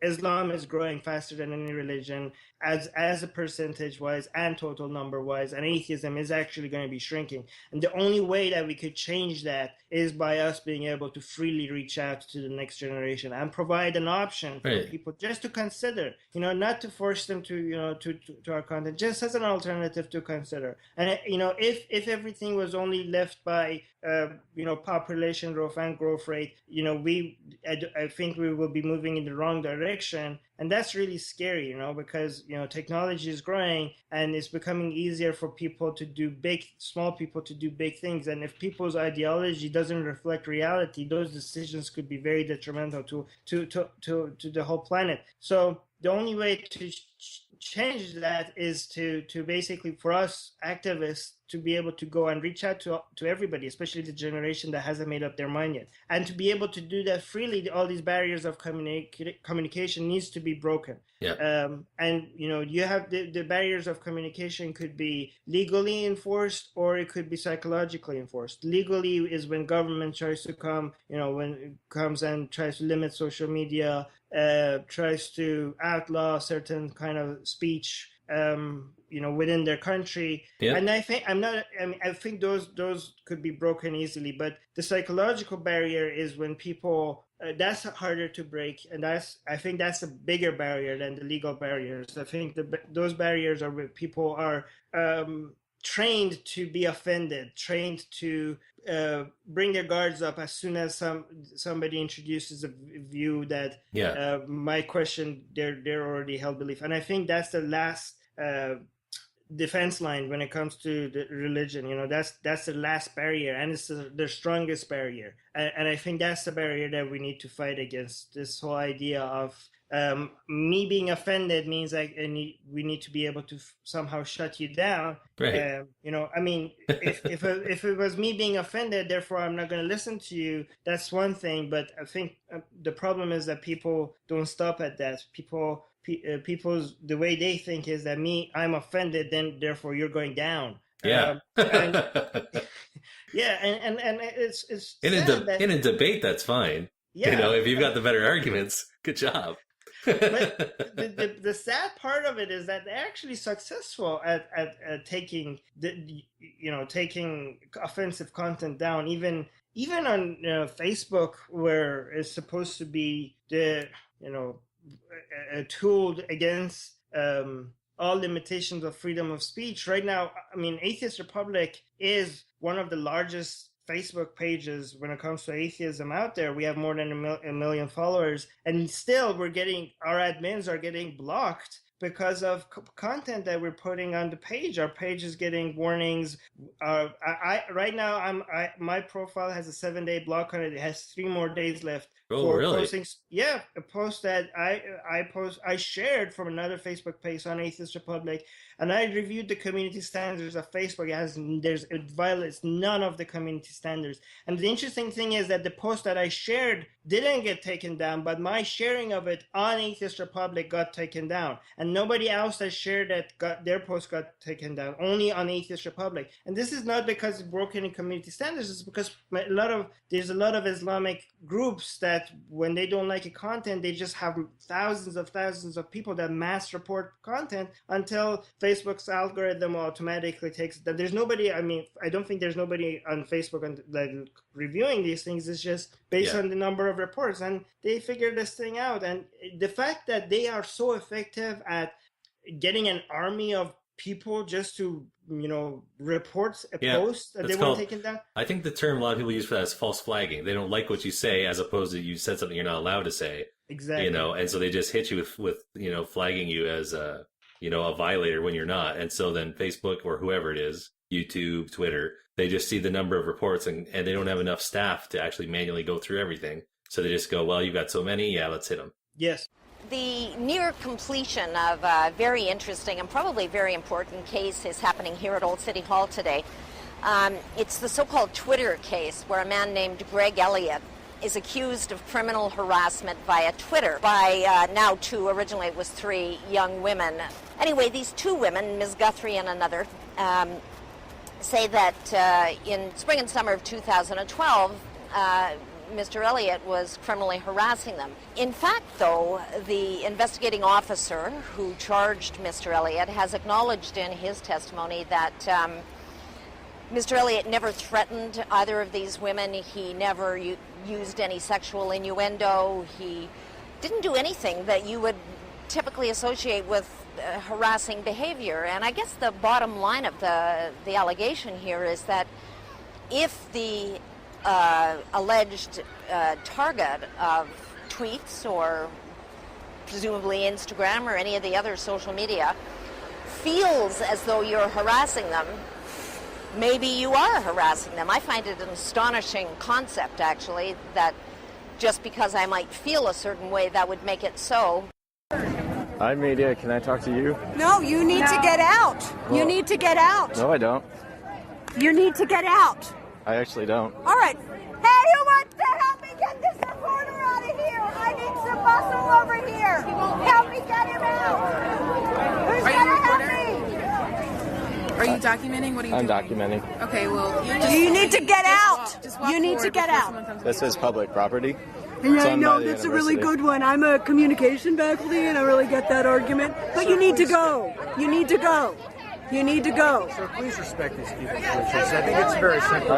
Islam is growing faster than any religion as a percentage wise and total number wise, and atheism is actually going to be shrinking. And the only way that we could change that is by us being able to freely reach out to the next generation and provide an option for people just to consider, not to force them to our content, just as an alternative to consider. And if everything was only left by population growth and growth rate, I think we will be moving in the wrong direction. And that's really scary, because, technology is growing and it's becoming easier for small people to do big things. And if people's ideology doesn't reflect reality, those decisions could be very detrimental to the whole planet. So the only way to change that is to basically, for us activists, to be able to go and reach out to everybody, especially the generation that hasn't made up their mind yet. And to be able to do that freely, all these barriers of communication needs to be broken. Yeah. And, you have the barriers of communication could be legally enforced, or it could be psychologically enforced. Legally is when government tries to come, when it comes and tries to limit social media, tries to outlaw certain kind of speech, within their country. Yeah. And I think those could be broken easily. But the psychological barrier is when people, that's harder to break. And I think that's a bigger barrier than the legal barriers. I think those barriers are where people are trained to be offended, trained to bring their guards up as soon as somebody introduces a view that might question their already held belief. And I think that's the last defense line when it comes to the religion. That's the last barrier, and it's the strongest barrier. And I think that's the barrier that we need to fight against. This whole idea of me being offended means we need to be able to somehow shut you down. Right. If it was me being offended, therefore I'm not going to listen to you, that's one thing. But I think the problem is that people don't stop at that. People's the way they think is that I'm offended, then therefore you're going down. Yeah. And it's in a debate, that's fine. Yeah. If you've got the better arguments, good job. But the sad part of it is that they're actually successful at taking taking offensive content down, even on Facebook, where it's supposed to be a tool against all limitations of freedom of speech. Right now, Atheist Republic is one of the largest Facebook pages when it comes to atheism out there. We have more than a million followers, and still our admins are getting blocked because of content that we're putting on the page. Our page is getting warnings. Right now, my profile has a 7-day block on it. It has 3 more days left. Oh, really? Posting, yeah, a post that I shared from another Facebook page on Atheist Republic, and I reviewed the community standards of Facebook. It violates none of the community standards. And the interesting thing is that the post that I shared didn't get taken down, but my sharing of it on Atheist Republic got taken down, and nobody else that shared it their post got taken down. Only on Atheist Republic, and this is not because it's broken in community standards. It's because there's a lot of Islamic groups that when they don't like a content, they just have thousands of people that mass report content until Facebook's algorithm automatically takes that. There's nobody, I don't think there's nobody on Facebook reviewing these things. It's just based on the number of reports, and they figured this thing out. And the fact that they are so effective at getting an army of people just to report a post that they weren't taken down. I think the term a lot of people use for that is false flagging. They don't like what you say, as opposed to you said something you're not allowed to say. Exactly. And so they just hit you with flagging you as a violator when you're not. And so then Facebook or whoever it is, YouTube, Twitter, they just see the number of reports and they don't have enough staff to actually manually go through everything. So they just go, well, you've got so many, let's hit them. Yes. The near completion of a very interesting and probably very important case is happening here at Old City Hall today. It's the so-called Twitter case, where a man named Greg Elliott is accused of criminal harassment via Twitter by now 2, originally it was 3 young women. Anyway, these 2 women, Ms. Guthrie and another, say that in spring and summer of 2012, Mr. Elliott was criminally harassing them. In fact, though, the investigating officer who charged Mr. Elliott has acknowledged in his testimony that Mr. Elliott never threatened either of these women. He never used any sexual innuendo. He didn't do anything that you would typically associate with harassing behavior. And I guess the bottom line of the allegation here is that if the alleged target of tweets or presumably Instagram or any of the other social media feels as though you're harassing them, maybe you are harassing them. I find it an astonishing concept, actually, that just because I might feel a certain way, that would make it so. Hi, media. Can I talk to you? No, you need to get out. Well, you need to get out. No, I don't. You need to get out. I actually don't. All right. Hey, who wants to help me get this reporter out of here? I need some muscle over here. Help me get him out. Who's going to help me? Are you documenting? What are you doing? I'm documenting. Okay, well, you need to get out. You need to get out. This is public property. Yeah, I know, that's a really good one. I'm a communication faculty, and I really get that argument. But you need to go. You need to go. You need to go. Sir, please respect these people's wishes. I think it's very simple.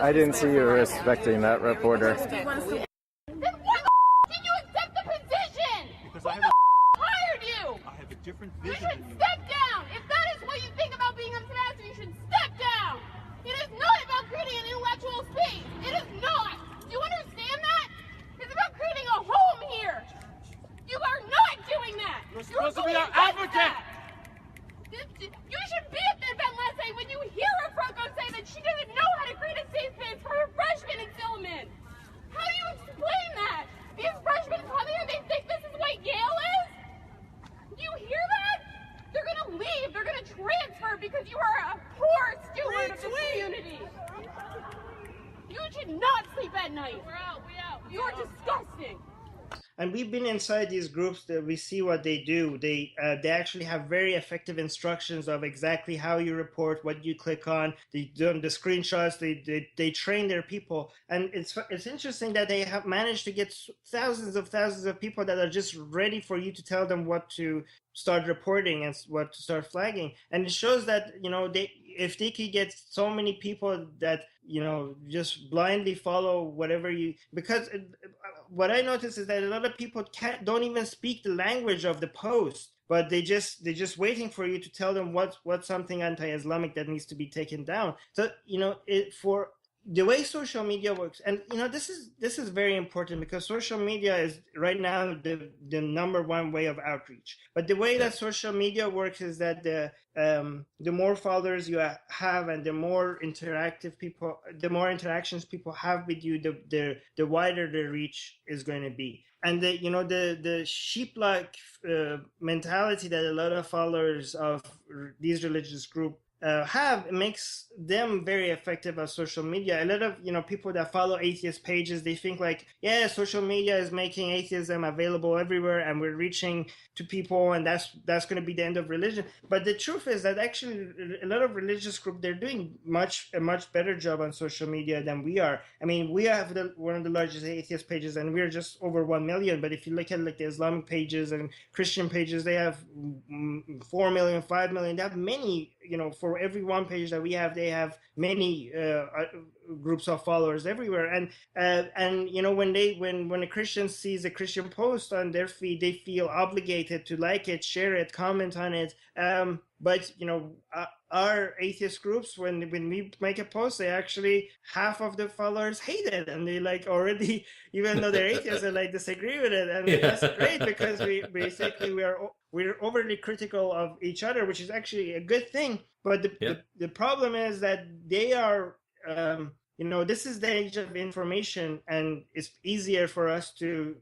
I didn't see you respecting that reporter. Then why the did you accept the position? Because Who I have hired you? I have a different You vision should than you. step down. If that is what you think about being a pastor, you should step down. It is not about creating an intellectual space. It is not. Do you understand that? It's about creating a home here. You are not doing that. You're supposed to be our advocate. You should be at the event last night when you hear a Franco say that she doesn't know how to create a safe space for her freshmen in Silliman. How do you explain that? These freshmen come here, they think this is what Yale is? Do you hear that? They're gonna leave, they're gonna transfer because you are a poor steward of this community. You should not sleep at night. We're out, we out. You're disgusting. And we've been inside these groups that we see what they do. They actually have very effective instructions of exactly how you report, what you click on. They do the screenshots. They train their people, and it's interesting that they have managed to get thousands of people that are just ready for you to tell them what to start reporting and what to start flagging. And it shows that if they could get so many people that just blindly follow whatever you, because what I noticed is that a lot of people don't even speak the language of the post, but they're just waiting for you to tell them what's something anti-Islamic that needs to be taken down. So for the way social media works, and this is very important because social media is right now the number one way of outreach. But the way that social media works is that the more followers you have and the more interactions people have with you, the wider the reach is going to be. And the sheep-like mentality that a lot of followers of these religious groups makes them very effective on social media. A lot of people that follow atheist pages, they think like, yeah, social media is making atheism available everywhere and we're reaching to people, and that's going to be the end of religion. But the truth is that actually a lot of religious groups, they're doing a much better job on social media than we are. I mean, we have one of the largest atheist pages and we're just over 1 million, but if you look at like the Islamic pages and Christian pages, they have 4 million, 5 million. They have many, for every one page that we have, they have many groups of followers everywhere. And when a Christian sees a Christian post on their feed, they feel obligated to like it, share it, comment on it. But our atheist groups, when we make a post, they actually, half of the followers hate it, and they like already, even though they're atheists, they like disagree with it, and that's great because we're overly critical of each other, which is actually a good thing. But the problem is that they are. This is the age of information, and it's easier for us to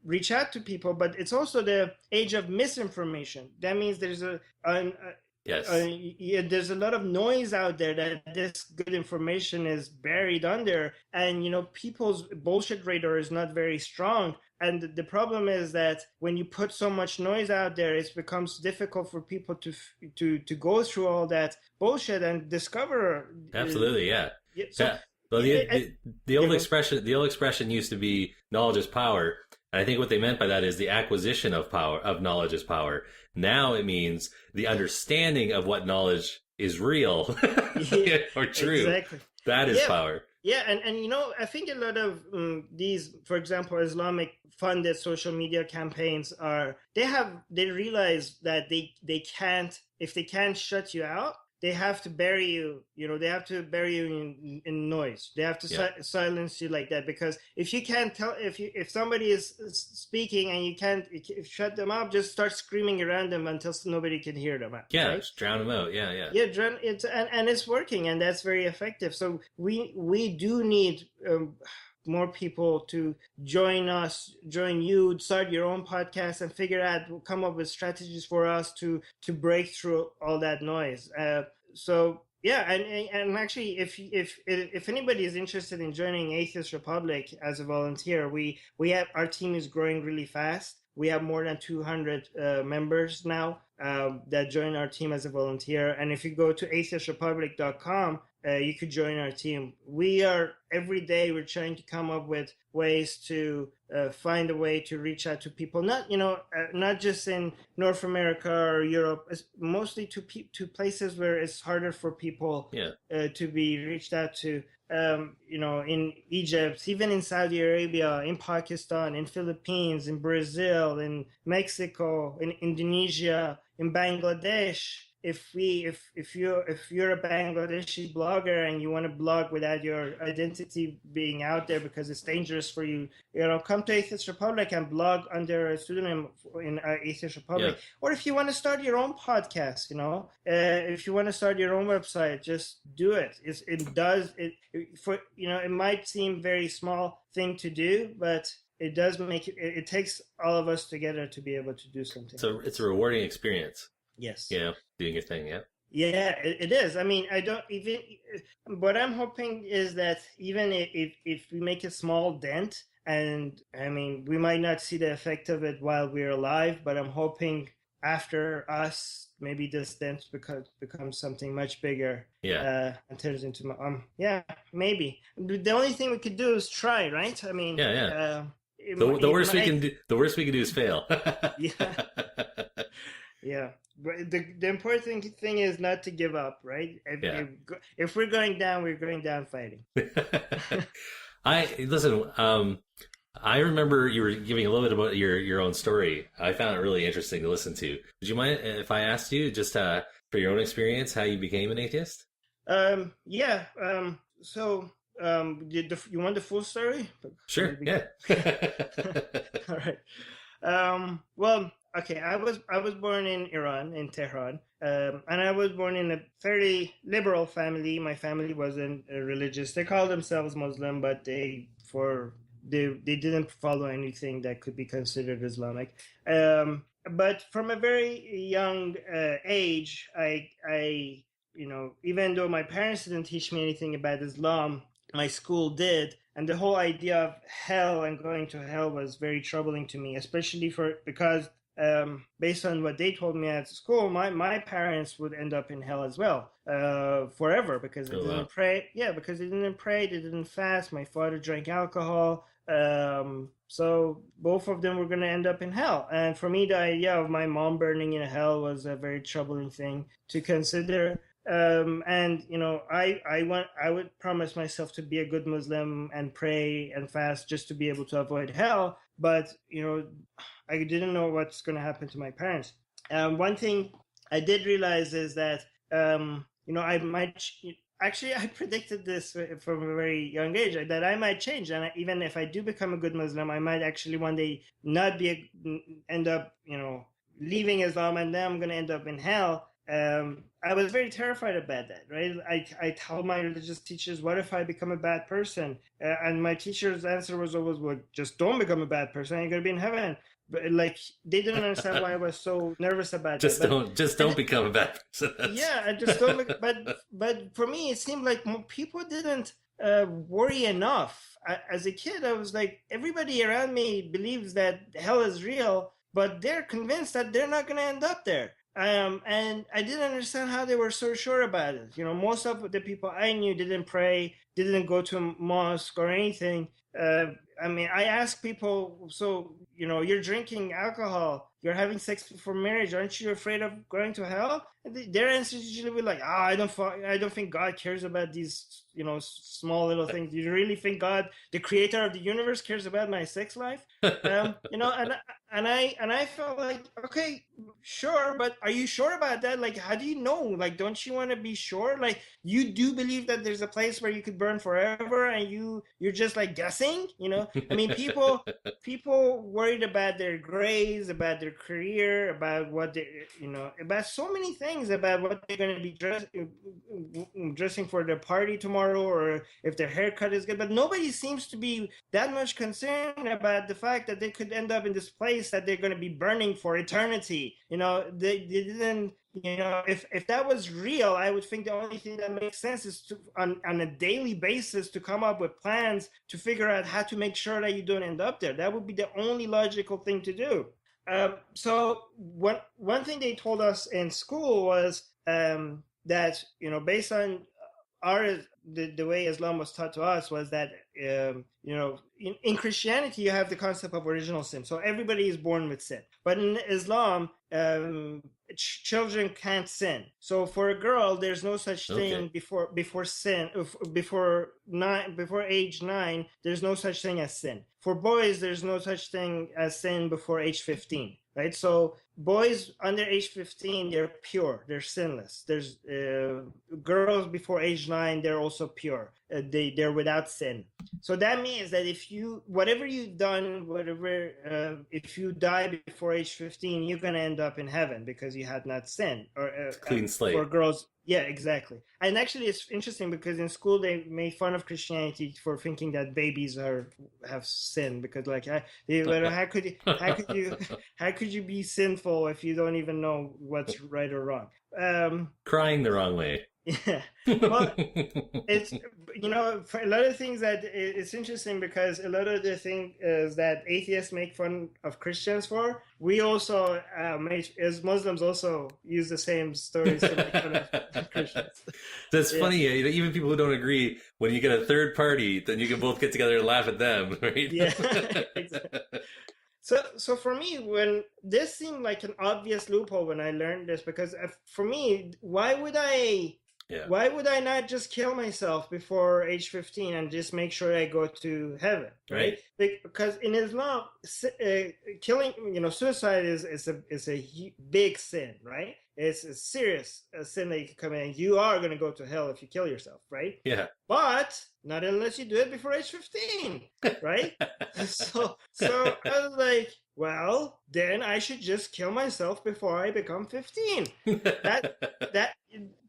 reach out to people, but it's also the age of misinformation. That means there's there's a lot of noise out there that this good information is buried under, and people's bullshit radar is not very strong. And the problem is that when you put so much noise out there, it becomes difficult for people to go through all that bullshit and discover. Absolutely, yeah. So, well, the old expression used to be knowledge is power, and I think what they meant by that is the acquisition of knowledge is power. Now it means the understanding of what knowledge is real or true. Exactly. That is power. Yeah, and I think a lot of these, for example, Islamic funded social media campaigns they realize that they can't, if they can't shut you out, they have to bury you. They have to bury you in noise. They have to silence you like that, because if you can't tell, if somebody is speaking and you can't shut them up, just start screaming around them until nobody can hear them out. Yeah, right? Just drown them out. Yeah. And it's working, and that's very effective. So we do need more people to join you, start your own podcast, and come up with strategies for us to break through all that noise. And actually, if anybody is interested in joining Atheist Republic as a volunteer, we have, our team is growing really fast. We have more than 200 members now that join our team as a volunteer. And if you go to atheistrepublic.com, you could join our team. Every day we're trying to come up with ways to find a way to reach out to people, not just in North America or Europe, mostly to places where it's harder for people to be reached out to. In Egypt, even in Saudi Arabia, in Pakistan, in Philippines, in Brazil, in Mexico, in Indonesia, in Bangladesh. If you're a Bangladeshi blogger and you want to blog without your identity being out there because it's dangerous for you, come to Atheist Republic and blog under a pseudonym in Atheist Republic. Yeah. Or if you want to start your own podcast, if you want to start your own website, just do it. It might seem very small thing to do, but it does it takes all of us together to be able to do something. So it's a rewarding experience. Yes. Yeah, doing your thing, yeah. Yeah, it is. I mean, what I'm hoping is that even if we make a small dent, and I mean, we might not see the effect of it while we're alive, but I'm hoping after us, maybe this dent becomes something much bigger. Yeah. And turns into, maybe. The only thing we could do is try, right? I mean, yeah. The worst we can do is fail. Yeah. Yeah, but the important thing is not to give up, right? If we're going down, we're going down fighting. I remember you were giving a little bit about your own story. I found it really interesting to listen to. Would you mind if I asked you just for your own experience how you became an atheist? You want the full story? Sure. Yeah. All right. Well, okay. I was born in Iran, in Tehran, and I was born in a fairly liberal family. My family wasn't religious. They called themselves Muslim, but they didn't follow anything that could be considered Islamic. But from a very young age, I even though my parents didn't teach me anything about Islam, my school did, and the whole idea of hell and going to hell was very troubling to me, especially because based on what they told me at school, my parents would end up in hell as well, forever, because they didn't pray. Yeah, because they didn't pray, they didn't fast. My father drank alcohol. So both of them were going to end up in hell. And for me, the idea of my mom burning in hell was a very troubling thing to consider. And I would promise myself to be a good Muslim and pray and fast just to be able to avoid hell. But I didn't know what's going to happen to my parents. One thing I did realize is that I might. Actually, I predicted this from a very young age, that I might change, and even if I do become a good Muslim, I might actually one day not end up leaving Islam, and then I'm going to end up in hell. I was very terrified about that, right? I told my religious teachers, what if I become a bad person? And my teacher's answer was always, well, just don't become a bad person, you're going to be in heaven. But they didn't understand why I was so nervous about that. Just don't become a bad person. Yeah, I just don't. But for me, it seemed like people didn't worry enough. As a kid, I was like, everybody around me believes that hell is real, but they're convinced that they're not going to end up there. And I didn't understand how they were so sure about it. Most of the people I knew didn't pray, didn't go to a mosque or anything. I asked people, so, you're drinking alcohol, you're having sex before marriage, aren't you afraid of going to hell? And their answers usually were like, I don't think God cares about these, small little things. Do you really think God, the creator of the universe, cares about my sex life? And I felt like, okay, sure, but are you sure about that? Like, how do you know? Like, don't you want to be sure? Like, you do believe that there's a place where you could burn forever, and you're just like guessing, people worried about their grades, about their career, about what they, about so many things, about what they're going to be dressing for their party tomorrow, or if their haircut is good. But nobody seems to be that much concerned about the fact that they could end up in this place that they're going to be burning for eternity. They didn't. If that was real, I would think the only thing that makes sense is to, on a daily basis, to come up with plans to figure out how to make sure that you don't end up there. That would be the only logical thing to do. So one thing they told us in school was that, based on the way Islam was taught to us, was that in Christianity you have the concept of original sin. So everybody is born with sin, but in Islam, children can't sin. So for a girl, there's no such thing before age 9. There's no such thing as sin. For boys, there's no such thing as sin before age 15. Right, so boys under age 15, they're pure, they're sinless. There's girls before age 9, they're also pure. They're without sin. So that means that if whatever you've done, if you die before age 15, you're gonna end up in heaven because you had not sinned. Or clean slate. For girls, yeah, exactly. And actually, it's interesting because in school they made fun of Christianity for thinking that babies have sin, because how could you be sinful if you don't even know what's right or wrong? Crying the wrong way. Yeah, well, it's for a lot of things that it's interesting, because a lot of the things that atheists make fun of Christians for, we also as Muslims also use the same stories to make fun of Christians. That's funny. Even people who don't agree, when you get a third party, then you can both get together and laugh at them, right? Yeah, exactly. So for me, when this seemed like an obvious loophole when I learned this, because for me, why would I? Yeah. Why would I not just kill myself before age 15 and just make sure I go to heaven? Right? Because in Islam, killing, suicide is a big sin, right? It's a serious sin that you can commit, and you are going to go to hell if you kill yourself, right? Yeah. But not unless you do it before age 15, right? so I was like, well, then I should just kill myself before I become 15. That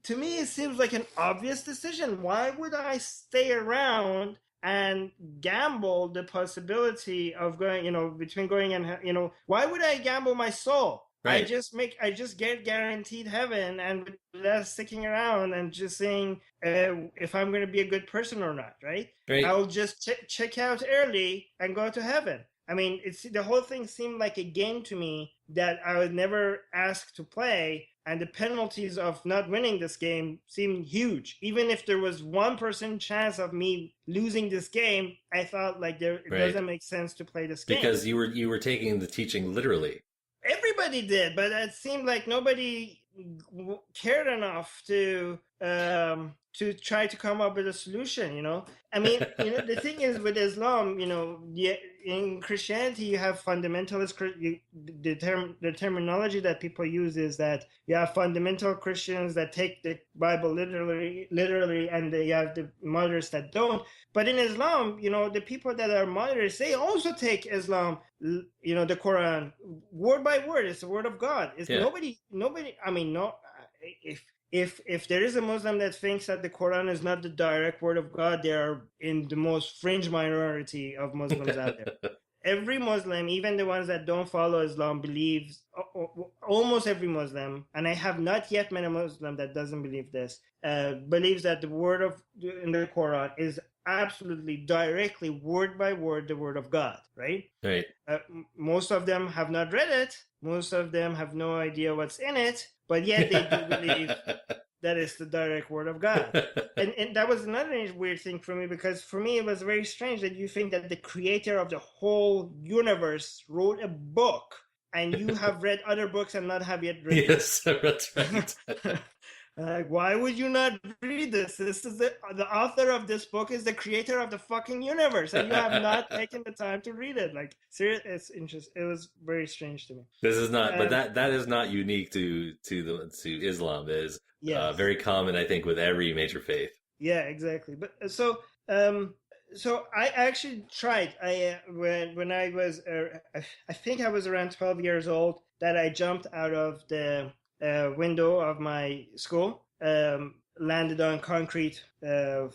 to me, it seems like an obvious decision. Why would I stay around and gamble the possibility of going, between going and, why would I gamble my soul? Right. I just get guaranteed heaven, and without sticking around and just saying if I'm going to be a good person or not, right? I'll just check out early and go to heaven. I mean, the whole thing seemed like a game to me that I was never asked to play, and the penalties of not winning this game seemed huge. Even if there was 1% chance of me losing this game, I thought like it doesn't make sense to play this game. Because you were taking the teaching literally. Everybody did, but it seemed like nobody cared enough to try to come up with a solution. I mean, the thing is with Islam, in Christianity you have fundamentalist. The terminology that people use is that you have fundamental Christians that take the Bible literally, and you have the moderates that don't. But in Islam, the people that are moderates, they also take Islam, the Quran, word by word. It's the word of God. It's nobody. I mean, no. If there is a Muslim that thinks that the Quran is not the direct word of God, they are in the most fringe minority of Muslims out there. Every Muslim, even the ones that don't follow Islam, believes, almost every Muslim, and I have not yet met a Muslim that doesn't believe this, believes that the word in the Quran is absolutely directly, word by word, the word of God, right? Right. Most of them have not read it. Most of them have no idea what's in it, but yet they do believe that it's the direct word of God. And that was another weird thing for me, because for me it was very strange that you think that the creator of the whole universe wrote a book and you have read other books and not have yet read Yes, that's right. Why would you not read this? This is the author of this book is the creator of the fucking universe, and you have not taken the time to read it. Like, seriously, it's interesting. It was very strange to me. This is not, but that is not unique to Islam. It is very common, I think, with every major faith. Yeah, exactly. But so I actually tried. When I was, I think I was around 12 years old, that I jumped out of the window of my school, landed on concrete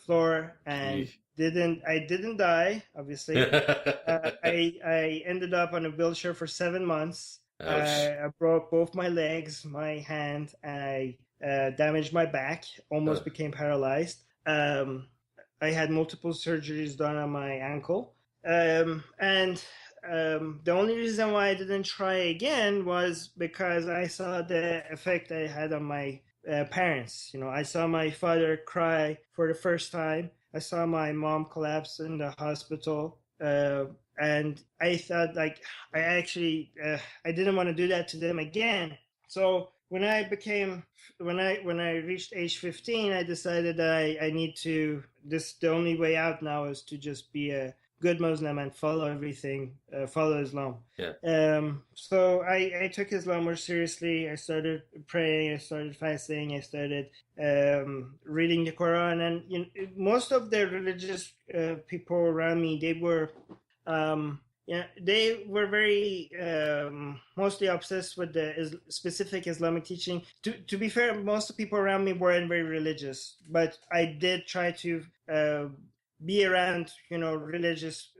floor, and I didn't die, obviously. I ended up on a wheelchair for 7 months. I broke both my legs, my hand, and I damaged my back, almost became paralyzed. I had multiple surgeries done on my ankle, and the only reason why I didn't try again was because I saw the effect I had on my parents. I saw my father cry for the first time. I saw my mom collapse in the hospital, and I thought, like, I didn't want to do that to them again. So when I reached age 15, I decided that I need to. The only way out now is to just be a good Muslim and follow everything, follow Islam. Yeah. So I took Islam more seriously. I started praying, I started fasting, I started reading the Quran, and most of the religious people around me, they were very mostly obsessed with the specific Islamic teaching. To be fair, most of the people around me weren't very religious, but I did try to be around, religious,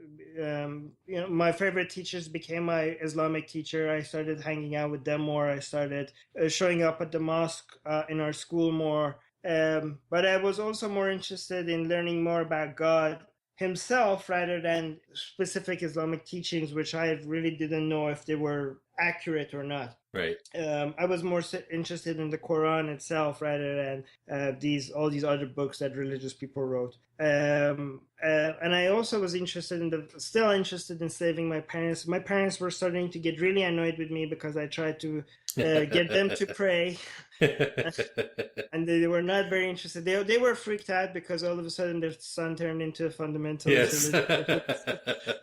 my favorite teachers became my Islamic teacher. I started hanging out with them more. I started showing up at the mosque in our school more. But I was also more interested in learning more about God himself rather than specific Islamic teachings, which I really didn't know if they were accurate or not. Right. I was more interested in the Quran itself rather than all these other books that religious people wrote. And I also was still interested in saving my parents. My parents were starting to get really annoyed with me because I tried to get them to pray, and they were not very interested. They were freaked out because all of a sudden their son turned into a fundamentalist. Yes.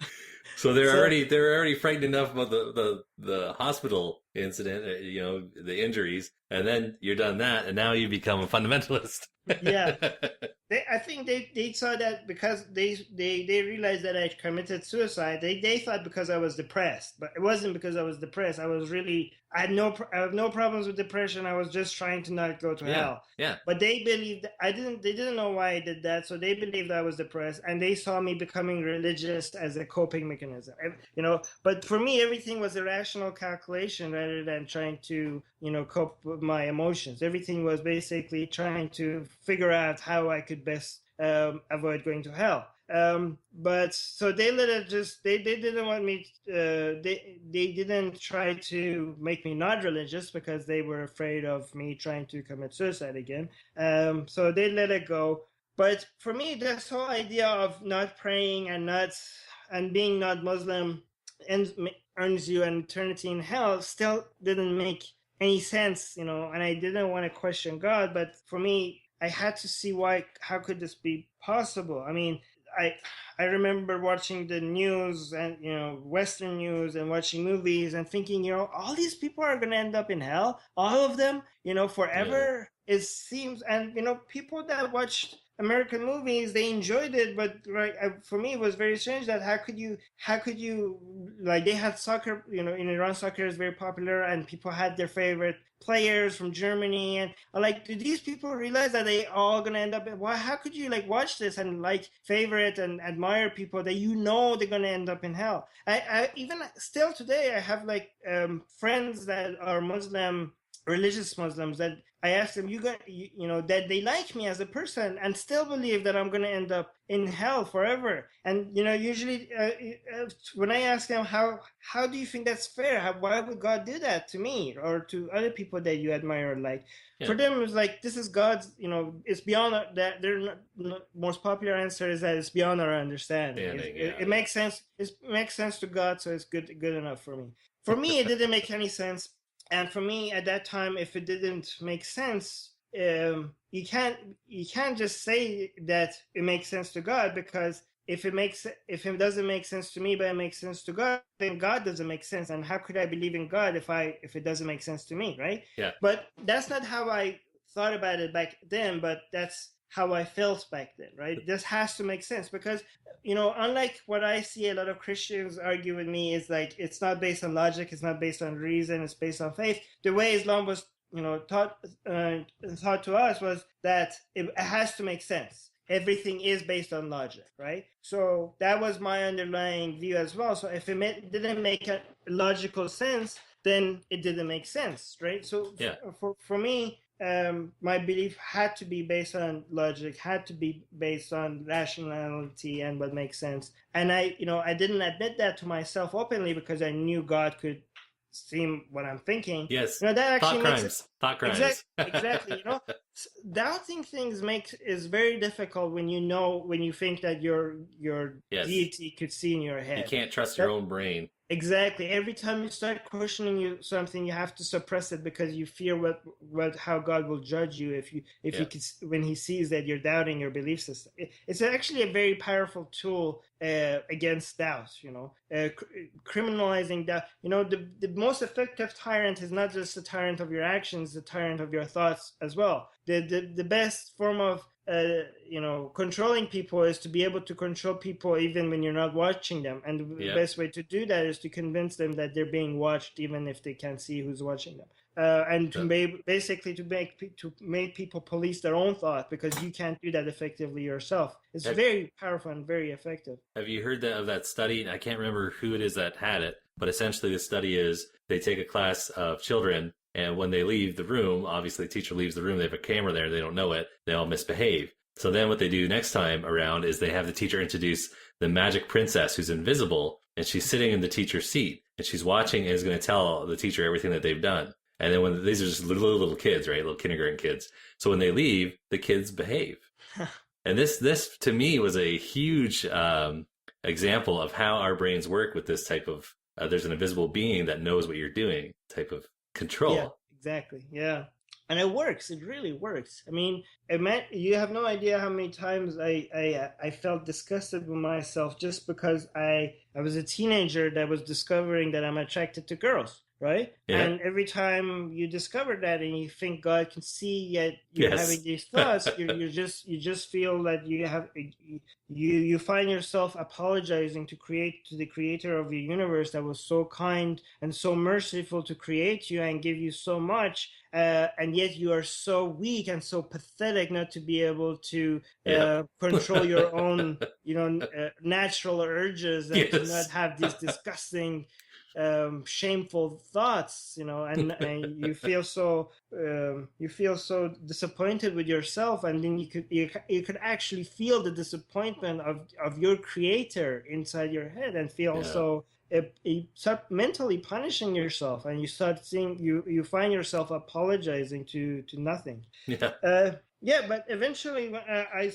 So they're already frightened enough about the hospital incident, the injuries, and then you're done that, and now you become a fundamentalist. Yeah. I think they saw that because they realized that I committed suicide. They thought because I was depressed, but it wasn't because I was depressed. I have no problems with depression. I was just trying to not go to hell. Yeah. But they believed they didn't know why I did that, so they believed I was depressed, and they saw me becoming religious as a coping mechanism. But for me, everything was a rational calculation rather than trying to cope with my emotions. Everything was basically trying to figure out how I could best avoid going to hell. But so they let it they didn't want me they didn't try to make me not religious because they were afraid of me trying to commit suicide again. So they let it go. But for me, this whole idea of not praying and being not Muslim earns you an eternity in hell still didn't make any sense, and I didn't want to question God, but for me, I had to see how could this be possible? I mean, I remember watching the news and, Western news and watching movies and thinking, all these people are going to end up in hell, all of them, forever. Yeah. It seems, and, people that watched American movies, they enjoyed it, but for me, it was very strange that how could you they had soccer, in Iran, soccer is very popular and people had their favorite players from Germany, and do these people realize that they all gonna end up how could you watch this and favorite and admire people that they're gonna end up in hell? I even still today I have friends that are Muslim, religious Muslims, that I ask them, that they like me as a person and still believe that I'm going to end up in hell forever. And, usually when I ask them, how do you think that's fair? Why would God do that to me or to other people that you admire? For them, it's this is God's, it's beyond that. Their most popular answer is that it's beyond our understanding. It makes sense. It makes sense to God, so it's good enough for me. For me, it didn't make any sense. And for me, at that time, if it didn't make sense, you can't just say that it makes sense to God, because if it doesn't make sense to me, but it makes sense to God, then God doesn't make sense. And how could I believe in God if it doesn't make sense to me, right? Yeah. But that's not how I thought about it back then, but that's how I felt back then, right? This has to make sense because, unlike what I see a lot of Christians argue with me is it's not based on logic, it's not based on reason, it's based on faith. The way Islam was, taught to us was that it has to make sense. Everything is based on logic, right? So that was my underlying view as well. So if it didn't make a logical sense, then it didn't make sense, right? So for me, my belief had to be based on logic, had to be based on rationality and what makes sense. And I didn't admit that to myself openly because I knew God could see what I'm thinking. Yes. That actually Thought crimes. Exactly. Doubting things is very difficult when you think that your deity could see in your head. You can't trust your own brain. Exactly. Every time you start questioning something, you have to suppress it because you fear how God will judge you if you could, when He sees that you're doubting your belief system. It's actually a very powerful tool against doubt. Criminalizing doubt. The most effective tyrant is not just the tyrant of your actions, the tyrant of your thoughts as well. The best form of controlling people is to be able to control people even when you're not watching them. And the best way to do that is to convince them that they're being watched even if they can't see who's watching them. And to make people police their own thought, because you can't do that effectively yourself. It's very powerful and very effective. Have you heard of that study? I can't remember who it is that had it, but essentially the study is they take a class of children, and when they leave the room, obviously the teacher leaves the room, they have a camera there, they don't know it, they all misbehave. So then what they do next time around is they have the teacher introduce the magic princess who's invisible, and she's sitting in the teacher's seat, and she's watching and is going to tell the teacher everything that they've done. And then when these are just little kids, right? Little kindergarten kids. So when they leave, the kids behave. And this to me was a huge example of how our brains work with this type of, there's an invisible being that knows what you're doing type of control. Yeah, exactly. Yeah. And it works. It really works. I mean, you have no idea how many times I felt disgusted with myself just because I was a teenager that was discovering that I'm attracted to girls, right? Yeah. And every time you discover that and you think God can see, yet you're having these thoughts, you just feel that you find yourself apologizing to the creator of your universe that was so kind and so merciful to create you and give you so much. And yet you are so weak and so pathetic not to be able to control your own, natural urges and to not have these disgusting, shameful thoughts, and you feel so disappointed with yourself, and then you could actually feel the disappointment of your creator inside your head and feel so. You start mentally punishing yourself, and you start seeing you find yourself apologizing to nothing. But eventually I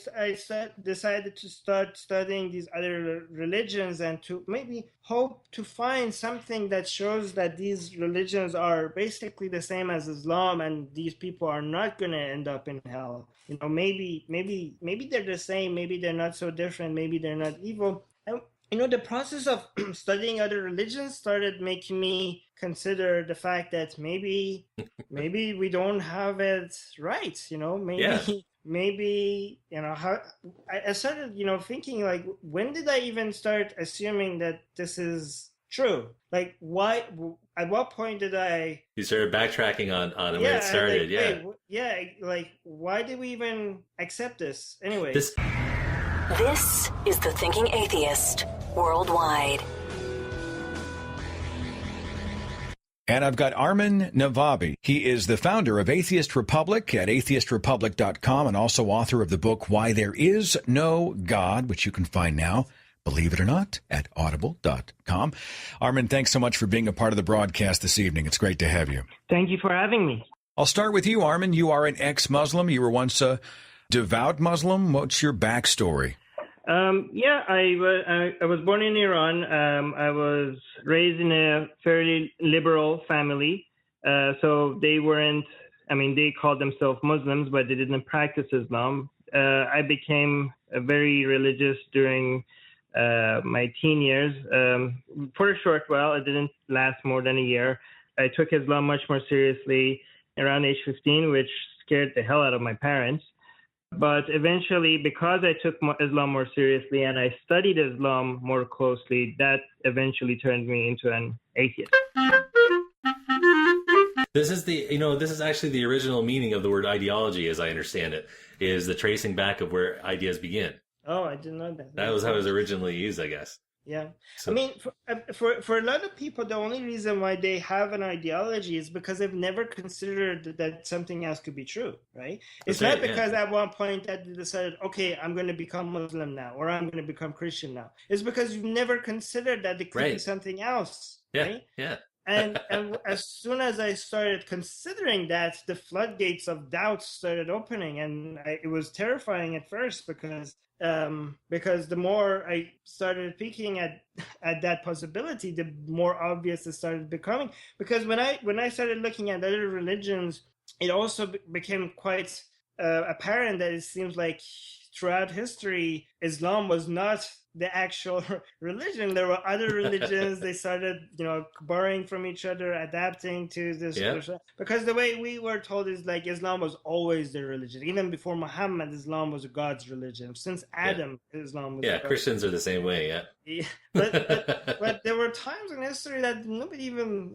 decided to start studying these other religions and to maybe hope to find something that shows that these religions are basically the same as Islam, and these people are not going to end up in hell. Maybe they're the same, maybe they're not so different, maybe they're not evil. And the process of studying other religions started making me consider the fact that maybe we don't have it right. Maybe how I started thinking, like, when did I even start assuming that this is true? Like, why? At what point did I? You started backtracking on where it started. Like, why did we even accept this anyway? This is The Thinking Atheist Worldwide. And I've got Armin Navabi. He is the founder of Atheist Republic at atheistrepublic.com and also author of the book Why There Is No God, which you can find now, believe it or not, at audible.com. Armin, thanks so much for being a part of the broadcast this evening. It's great to have you. Thank you for having me. I'll start with you, Armin. You are an ex-Muslim. You were once a devout Muslim. What's your backstory? I was born in Iran. I was raised in a fairly liberal family. So they they called themselves Muslims, but they didn't practice Islam. I became very religious during my teen years. For a short while, it didn't last more than a year. I took Islam much more seriously around age 15, which scared the hell out of my parents. But eventually, because I took Islam more seriously and I studied Islam more closely, that eventually turned me into an atheist. This is actually the original meaning of the word ideology, as I understand it, is the tracing back of where ideas begin. Oh, I didn't know that. That was how it was originally used, I guess. Yeah. So, I mean, for a lot of people, the only reason why they have an ideology is because they've never considered that something else could be true, right? It's not because at one point that they decided, okay, I'm going to become Muslim now, or I'm going to become Christian now. It's because you've never considered that there could be something else, right? Yeah. And as soon as I started considering that, the floodgates of doubt started opening, and it was terrifying at first because the more I started peeking at that possibility, the more obvious it started becoming. Because when I started looking at other religions, it also became quite apparent that it seems like throughout history, Islam was not the actual religion. There were other religions. They started, borrowing from each other, adapting to this. Yeah. Because the way we were told is like Islam was always the religion. Even before Muhammad, Islam was God's religion. Since Adam, Islam was. Yeah, Christians are the same way. Yeah. But there were times in history that nobody even,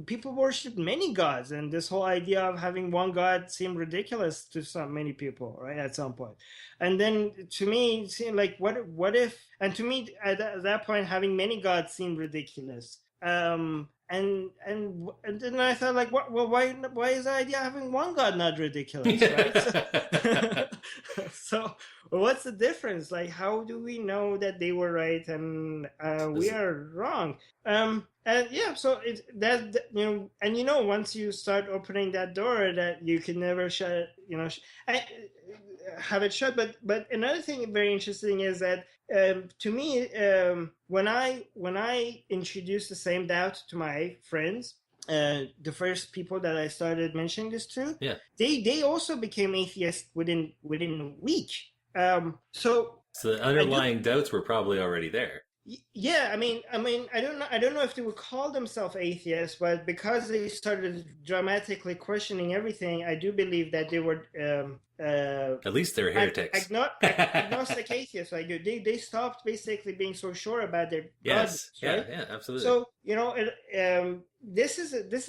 people worshipped many gods, and this whole idea of having one God seemed ridiculous to many people, right? At some point. And then to me, it seemed like, what if, and to me, at that point, having many gods seemed ridiculous. And and then I thought, like, well, why is the idea of having one God not ridiculous, right? So what's the difference? Like, how do we know that they were right and we are wrong? And yeah, so once you start opening that door, that you can never shut, have it shut. But another thing very interesting is that to me, when I introduced the same doubt to my friends, the first people that I started mentioning this to, they also became atheists within a week. So the underlying doubts were probably already there. Yeah, I mean, I don't know if they would call themselves atheists, but because they started dramatically questioning everything, I do believe that they were at least they're heretics. Agnostic atheists. Like they stopped basically being so sure about their yes, God, right? yeah, absolutely. So this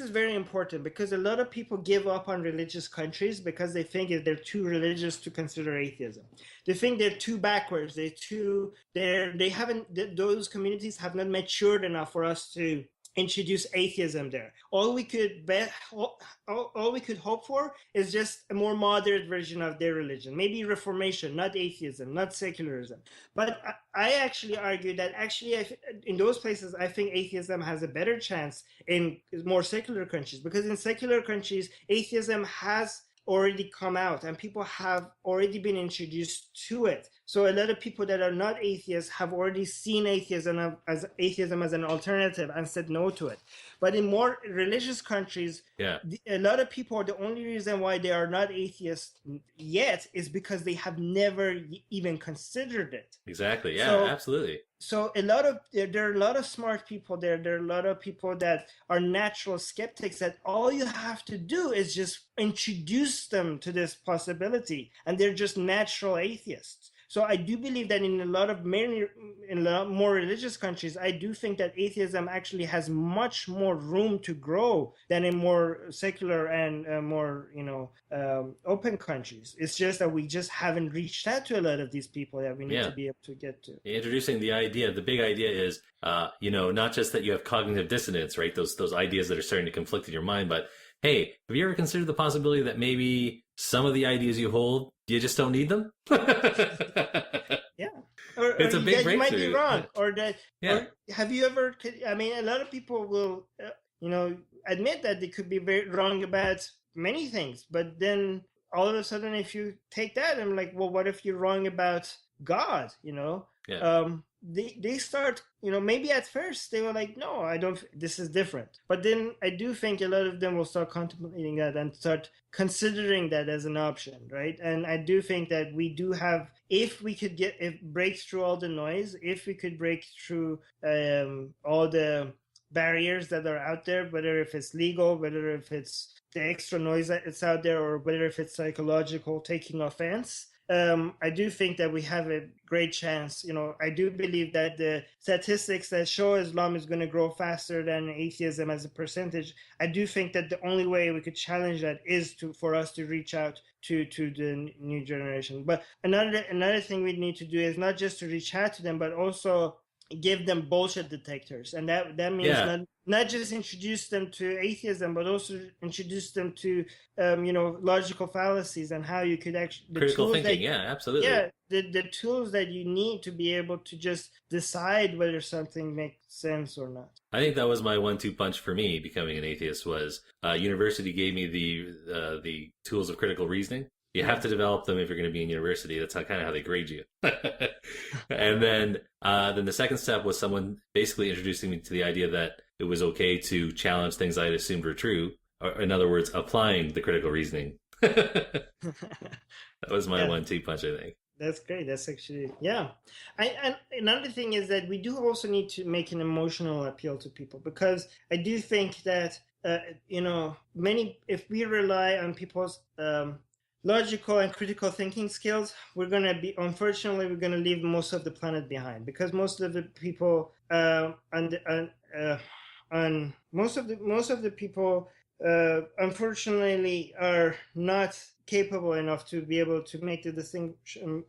is very important, because a lot of people give up on religious countries because they think they're too religious to consider atheism. They think they're too backwards. Those communities have not matured enough for us to introduce atheism there. All we could hope for is just a more moderate version of their religion, maybe Reformation, not atheism, not secularism. But I actually argue that in those places, I think atheism has a better chance in more secular countries, because in secular countries, atheism has already come out and people have already been introduced to it. So a lot of people that are not atheists have already seen atheism as an alternative and said no to it. But in more religious countries, a lot of people, the only reason why they are not atheists yet is because they have never even considered it. Exactly. Yeah, So, absolutely. So there are a lot of smart people there. There are a lot of people that are natural skeptics, that all you have to do is just introduce them to this possibility, and they're just natural atheists. So I do believe that in a lot more religious countries, I do think that atheism actually has much more room to grow than in more secular and more open countries. It's just that we just haven't reached out to a lot of these people that we need to be able to get to. Introducing the big idea is, not just that you have cognitive dissonance, right? Those ideas that are starting to conflict in your mind, but hey, have you ever considered the possibility that maybe some of the ideas you hold, you just don't need them? It's a big breakthrough. You might be wrong, or that. Or have you ever? I mean, a lot of people will, admit that they could be very wrong about many things, but then all of a sudden, if you take that, I'm like, well, what if you're wrong about God? They start, maybe at first they were like, no, I don't, this is different. But then I do think a lot of them will start contemplating that and start considering that as an option, right? And I do think that we do have, if we could break through all the noise, if we could break through all the barriers that are out there, whether if it's legal, whether if it's the extra noise that it's out there, or whether if it's psychological taking offense, I do think that we have a great chance. I do believe that the statistics that show Islam is going to grow faster than atheism as a percentage. I do think that the only way we could challenge that is for us to reach out to the new generation. But another thing we need to do is not just to reach out to them, but also give them bullshit detectors, and that means not just introduce them to atheism, but also introduce them to logical fallacies and how you could actually critical thinking. Absolutely. The tools that you need to be able to just decide whether something makes sense or not. I think that was my 1-2 punch for me becoming an atheist. Was university gave me the tools of critical reasoning. You have to develop them if you're going to be in university. That's kind of how they grade you. And then the second step was someone basically introducing me to the idea that it was okay to challenge things I had assumed were true. Or, in other words, applying the critical reasoning. That was my 1-2 punch, I think. That's great. That's actually, And another thing is that we do also need to make an emotional appeal to people, because I do think that, if we rely on people's logical and critical thinking skills, we're going to leave most of the planet behind, because most of the people most of the people unfortunately are not capable enough to be able to make the distinction,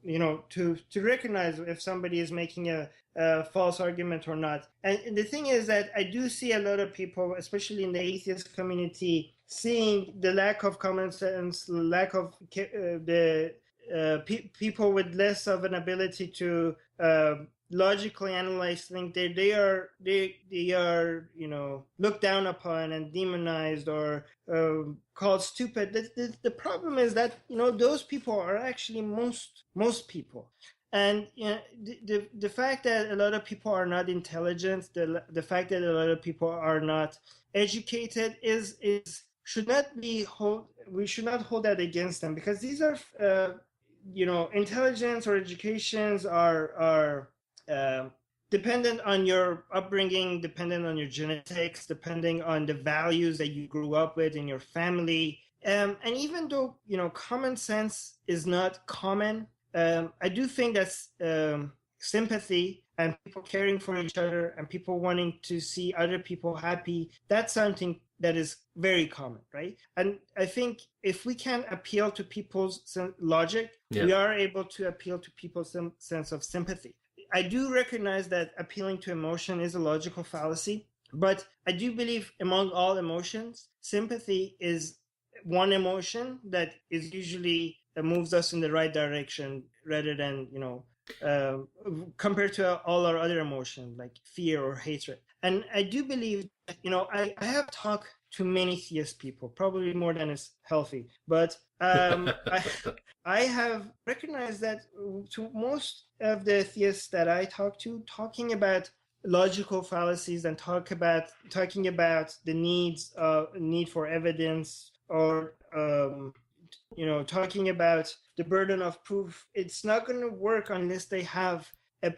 to recognize if somebody is making a false argument or not. And the thing is that I do see a lot of people, especially in the atheist community, seeing the lack of common sense, lack of people with less of an ability to logically analyze things. They are looked down upon and demonized or called stupid. The problem is that those people are actually most people. And the fact that a lot of people are not intelligent, the fact that a lot of people are not educated should not be we should not hold that against them, because these are intelligence or educations are dependent on your upbringing, dependent on your genetics, depending on the values that you grew up with in your family. And even though common sense is not common, I do think that sympathy and people caring for each other and people wanting to see other people happy, that's something that is very common, right? And I think if we can appeal to people's logic, we are able to appeal to people's sense of sympathy. I do recognize that appealing to emotion is a logical fallacy, but I do believe among all emotions, sympathy is one emotion that is usually moves us in the right direction rather than, compared to all our other emotions like fear or hatred. And I do believe that, I have talked to many theist people, probably more than is healthy, but I have recognized that to most of the theists that I talk to, talking about logical fallacies and talking about the need for evidence, or talking about the burden of proof, it's not going to work unless they have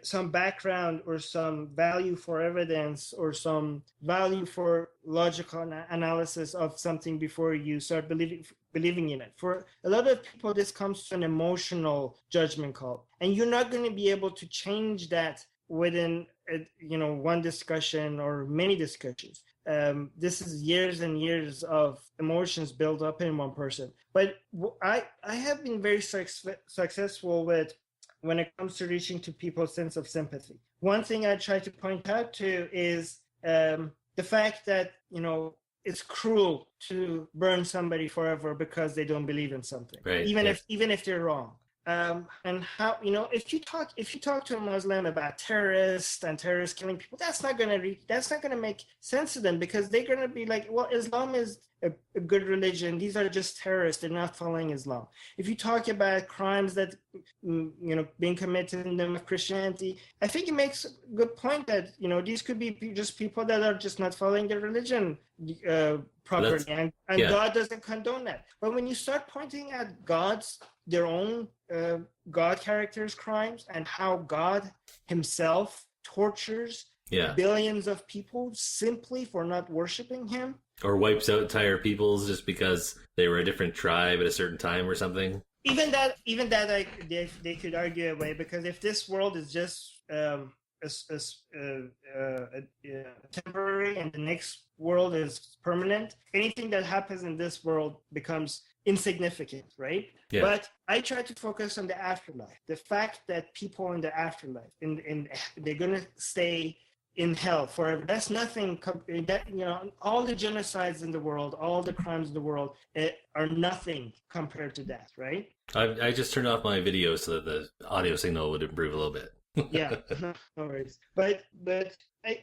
some background or some value for evidence or some value for logical analysis of something before you start believing in it. For a lot of people, this comes to an emotional judgment call, and you're not going to be able to change that within one discussion or many discussions. This is years and years of emotions built up in one person. But I have been very successful with when it comes to reaching to people's sense of sympathy. One thing I try to point out to is the fact that, it's cruel to burn somebody forever because they don't believe in something, right, even if they're wrong. And how, if you talk to a Muslim about terrorists and terrorists killing people, that's not going to make sense to them, because they're going to be like, well, Islam is a good religion. These are just terrorists. They're not following Islam. If you talk about crimes that, being committed in the name of Christianity, I think it makes a good point that, these could be just people that are just not following their religion properly. And God doesn't condone that. But when you start pointing at their own God characters' crimes and how God himself tortures billions of people simply for not worshiping him, or wipes out entire peoples just because they were a different tribe at a certain time or something. Even that, they could argue away, because if this world is just temporary and the next world is permanent, anything that happens in this world becomes insignificant, right? Yeah. But I try to focus on the afterlife. The fact that people in the afterlife, they're gonna stay in hell forever. That's nothing. All the genocides in the world, all the crimes in the world are nothing compared to that, right? I just turned off my video so that the audio signal would improve a little bit. Yeah, no worries. But I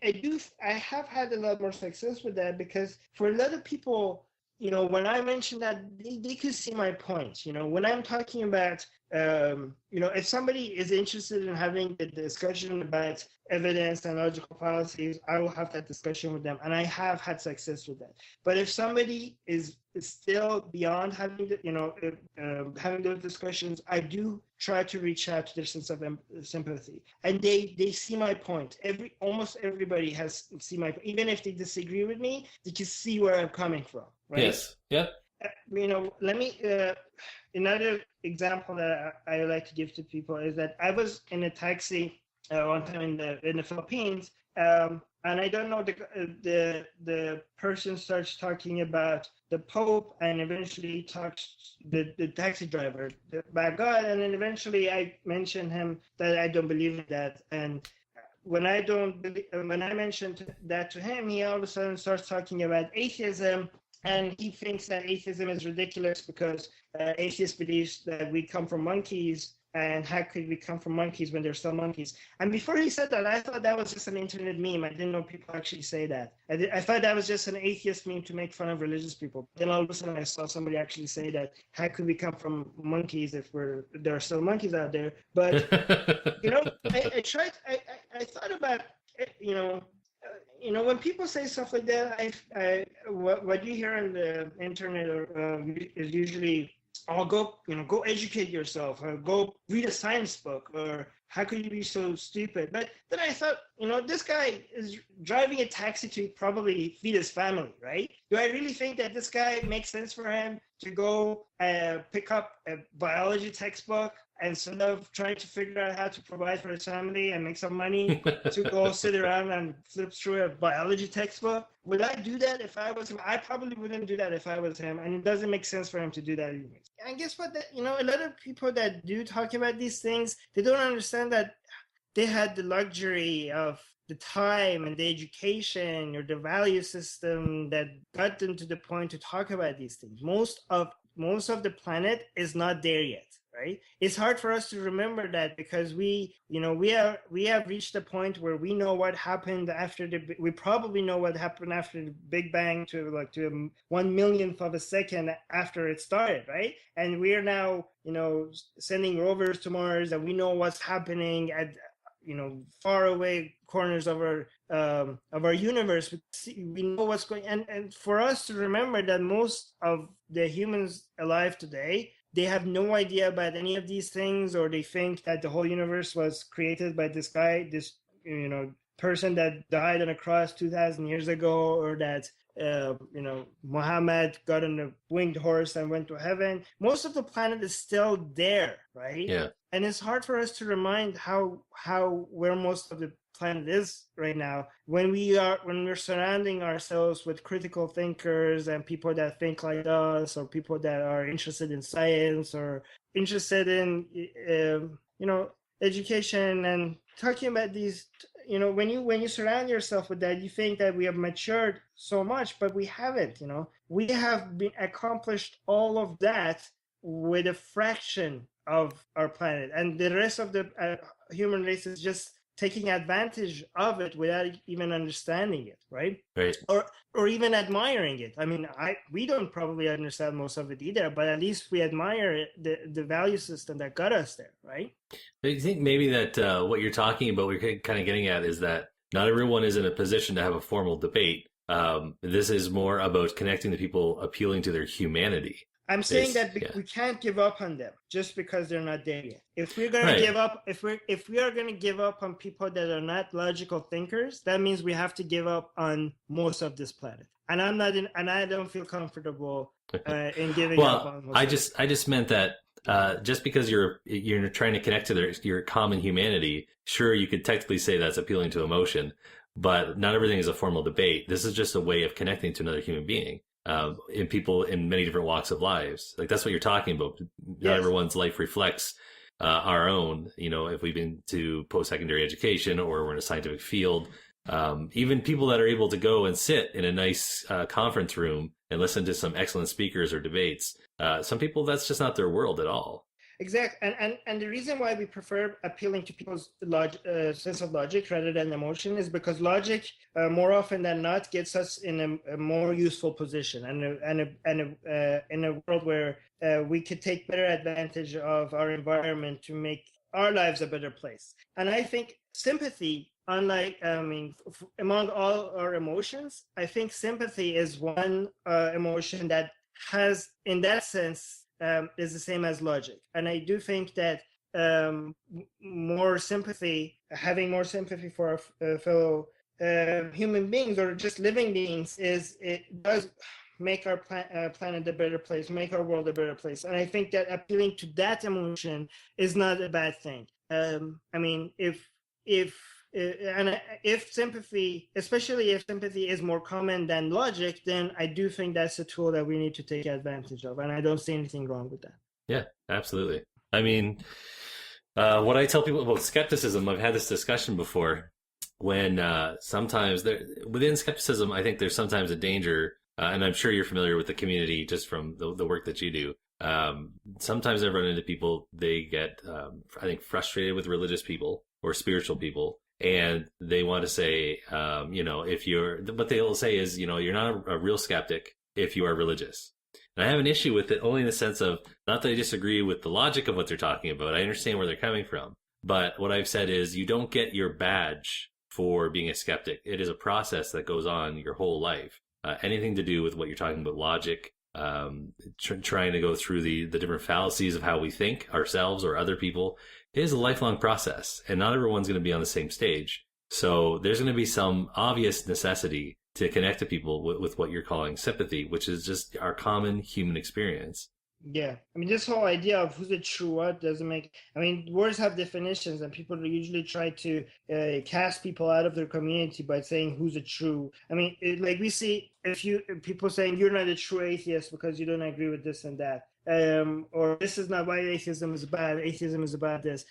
have had a lot more success with that, because for a lot of people, when I mentioned that, they could see my point. When I'm talking about, if somebody is interested in having a discussion about evidence and logical fallacies, I will have that discussion with them, and I have had success with that. But if somebody is still beyond having having those discussions, I do try to reach out to their sense of sympathy, and they see my point. Almost everybody has seen my point. Even if they disagree with me, they can see where I'm coming from. Right? Yes. Yep. Let me. Another example that I like to give to people is that I was in a taxi one time in the Philippines, and I don't know, the person starts talking about the Pope, and eventually talks the taxi driver about God, and then eventually I mention him that I don't believe in that, and when I mentioned that to him, he all of a sudden starts talking about atheism, and he thinks that atheism is ridiculous because atheists believe that we come from monkeys, and how could we come from monkeys when they're still monkeys? And before he said that, I thought that was just an internet meme. I didn't know people actually say that. I thought that was just an atheist meme to make fun of religious people. Then all of a sudden I saw somebody actually say that, how could we come from monkeys if there are still monkeys out there? But, I thought about, when people say stuff like that, what you hear on the internet is usually, go educate yourself, or go read a science book, or how could you be so stupid? But then I thought, this guy is driving a taxi to probably feed his family, right? Do I really think that this guy makes sense for him to go pick up a biology textbook instead of trying to figure out how to provide for his family and make some money to go sit around and flip through a biology textbook? Would I do that if I was him? I probably wouldn't do that if I was him, and it doesn't make sense for him to do that anyway. And guess what? A lot of people that do talk about these things, they don't understand that they had the luxury of the time and the education or the value system that got them to the point to talk about these things. Most of the planet is not there yet. Right? It's hard for us to remember that because we have reached a point where we know what happened we probably know what happened after the Big Bang to 1 millionth of a second after it started, right? And we are now, sending rovers to Mars, and we know what's happening at, far away corners of our universe. We know what's going, and for us to remember that most of the humans alive today, they have no idea about any of these things, or they think that the whole universe was created by this guy, this person that died on a cross 2,000 years ago, or that Muhammad got on a winged horse and went to heaven. Most of the planet is still there, right? Yeah. And it's hard for us to remind where most of the planet is right now when we're surrounding ourselves with critical thinkers and people that think like us, or people that are interested in science, or interested in education, and talking about these. When you surround yourself with that, you think that we have matured so much, but we haven't. We have been accomplished all of that with a fraction of our planet, and the rest of the human race is just taking advantage of it without even understanding it, right? Right. Or even admiring it. I mean, we don't probably understand most of it either, but at least we admire the value system that got us there, right? Do you think maybe that what you're talking about, what you're kind of getting at, is that not everyone is in a position to have a formal debate. This is more about connecting the people, appealing to their humanity. I'm saying that we can't give up on them just because they're not there yet. If we're going to give up, if we are going to give up on people that are not logical thinkers, that means we have to give up on most of this planet. And I don't feel comfortable in giving up on most. I just meant that just because you're trying to connect to your common humanity, sure, you could technically say that's appealing to emotion, but not everything is a formal debate. This is just a way of connecting to another human being. In people in many different walks of lives. Like, that's what you're talking about. Yes. Not everyone's life reflects our own, if we've been to post-secondary education or we're in a scientific field. Even people that are able to go and sit in a nice conference room and listen to some excellent speakers or debates. Some people, that's just not their world at all. Exactly. And the reason why we prefer appealing to people's sense of logic rather than emotion is because logic, more often than not, gets us in a more useful position, and in a world where we could take better advantage of our environment to make our lives a better place. And I think sympathy, among all our emotions, I think sympathy is one emotion that has, in that sense, is the same as logic. And I do think that having more sympathy for our fellow human beings, or just living beings, it does make our planet a better place, make our world a better place. And I think that appealing to that emotion is not a bad thing. If and if sympathy, especially if sympathy is more common than logic, then I do think that's a tool that we need to take advantage of, and I don't see anything wrong with that. Yeah, absolutely. I mean, what I tell people about skepticism, I've had this discussion before, when sometimes within skepticism, I think there's sometimes a danger, and I'm sure you're familiar with the community just from the work that you do. Sometimes I've run into people, they get, I think, frustrated with religious people or spiritual people, and they want to say, what they'll say is, you're not a real skeptic if you are religious. And I have an issue with it only in the sense of, not that I disagree with the logic of what they're talking about. I understand where they're coming from. But what I've said is, you don't get your badge for being a skeptic. It is a process that goes on your whole life. Anything to do with what you're talking about, logic, trying to go through the different fallacies of how we think ourselves or other people, it is a lifelong process. And not everyone's going to be on the same stage. So there's going to be some obvious necessity to connect to people with what you're calling sympathy, which is just our common human experience. Yeah, I mean, this whole idea of who's a true what doesn't make. I mean, words have definitions, and people usually try to cast people out of their community by saying who's a true. I mean, like we see people saying you're not a true atheist because you don't agree with this and that. Or this is not why atheism is bad. Atheism is about this.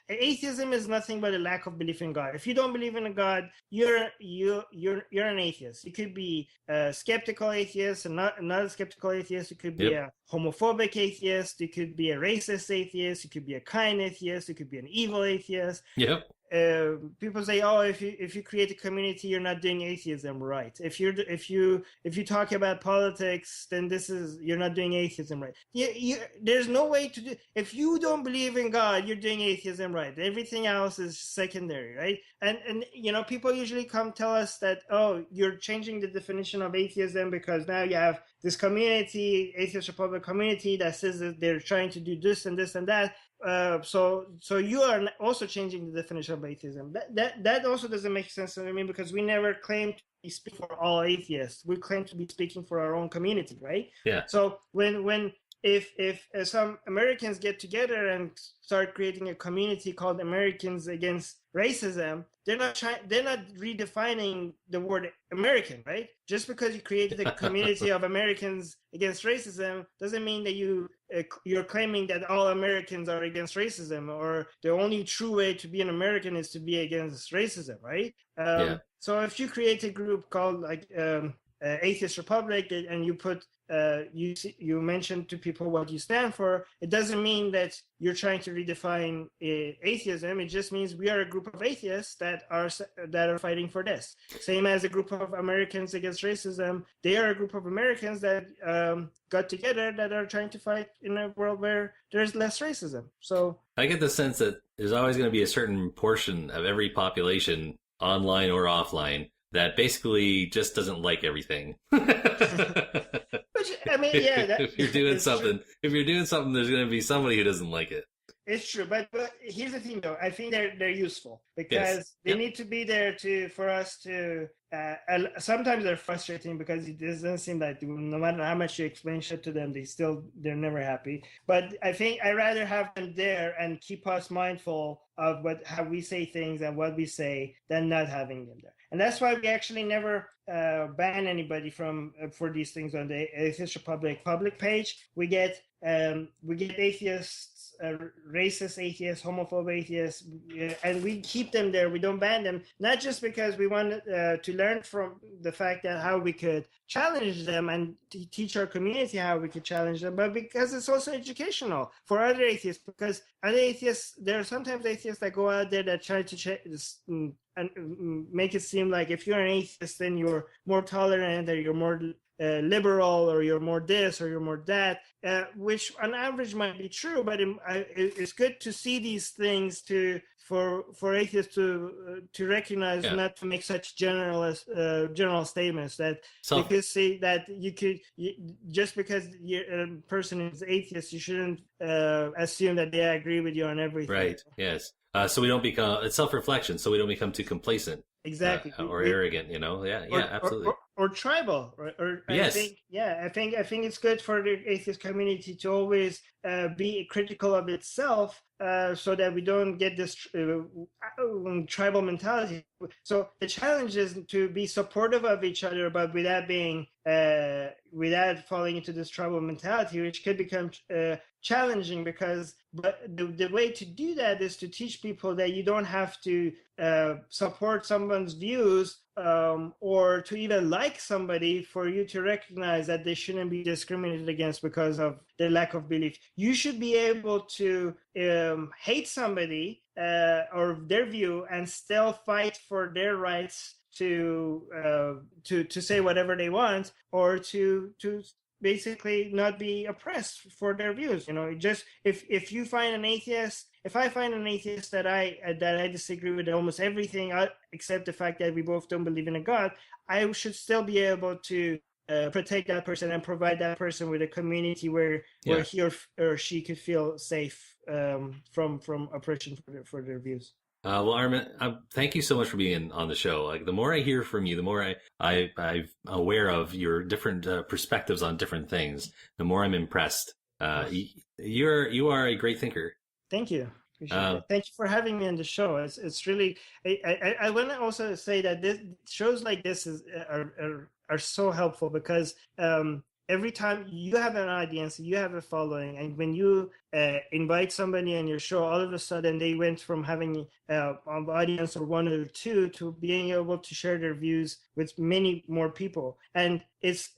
Atheism is nothing but a lack of belief in God. If you don't believe in a God, you're an atheist. You could be a skeptical atheist and not a skeptical atheist. You could be a homophobic atheist. You could be a racist atheist. You could be a kind atheist. You could be an evil atheist. Yep. People say, oh, if you create a community, you're not doing atheism right. If you talk about politics, then you're not doing atheism right. There's no way to do. If you don't believe in God, you're doing atheism right. Everything else is secondary, right? And people usually come tell us that, oh, you're changing the definition of atheism because now you have this community, Atheist Republic community, that says that they're trying to do this and this and that. So you are also changing the definition of atheism. That also doesn't make sense to me, because we never claimed to be speaking for all atheists. We claim to be speaking for our own community, right? Yeah. So if some Americans get together and start creating a community called Americans Against Racism, they're not redefining the word American, right? Just because you created a community of Americans Against Racism doesn't mean that you're claiming that all Americans are against racism, or the only true way to be an American is to be against racism, right? So if you create a group called Atheist Republic, and you put you mention to people what you stand for, it doesn't mean that you're trying to redefine atheism. It just means we are a group of atheists that are fighting for this. Same as a group of Americans Against Racism. They are a group of Americans that got together that are trying to fight in a world where there's less racism. So I get the sense that there's always going to be a certain portion of every population, online or offline, that basically just doesn't like everything. Which, I mean, yeah. If you're doing something, there's going to be somebody who doesn't like it. It's true, but here's the thing, though. I think they're useful because they need to be there for us to. Sometimes they're frustrating because it doesn't seem like no matter how much you explain shit to them, they're never happy. But I think I'd rather have them there and keep us mindful of how we say things and what we say than not having them there. And that's why we actually never ban anybody for these things on the Atheist Republic public page. We get atheists, racist atheists, homophobic atheists, and we keep them there. We don't ban them, not just because we want to learn from the fact that how we could challenge them and teach our community how we could challenge them, but because it's also educational for other atheists. Because other atheists, there are sometimes atheists that go out there that try to and make it seem like if you're an atheist, then you're more tolerant, or you're more liberal, or you're more this, or you're more that, which on average might be true, but it's good to see these things for atheists to recognize, not to make such general statements that you could say that just because a person is atheist, you shouldn't assume that they agree with you on everything. Right. Yes. So we don't become, it's self-reflection, so we don't become too complacent. Exactly. Or arrogant, Yeah, absolutely. or tribal, or Yes. I think it's good for the atheist community to always be critical of itself, so that we don't get this tribal mentality. So the challenge is to be supportive of each other, but without being without falling into this tribal mentality, which could become challenging. But the way to do that is to teach people that you don't have to support someone's views, or to even like somebody for you to recognize that they shouldn't be discriminated against because of their lack of belief. You should be able to hate somebody or their view and still fight for their rights to say whatever they want, or to basically not be oppressed for their views. Just if you find an atheist, if I find an atheist that I disagree with almost everything except the fact that we both don't believe in a God, I should still be able to protect that person and provide that person with a community where he or she could feel safe from oppression for their views. Well, Armin, thank you so much for being on the show. Like, the more I hear from you, the more I'm aware of your different perspectives on different things, the more I'm impressed. You are a great thinker. Thank you. Appreciate it. Thank you for having me on the show. It's really. I want to also say that this shows like this are so helpful, because every time you have an audience, you have a following, and when you invite somebody on your show, all of a sudden they went from having an audience of one or two to being able to share their views with many more people. And it's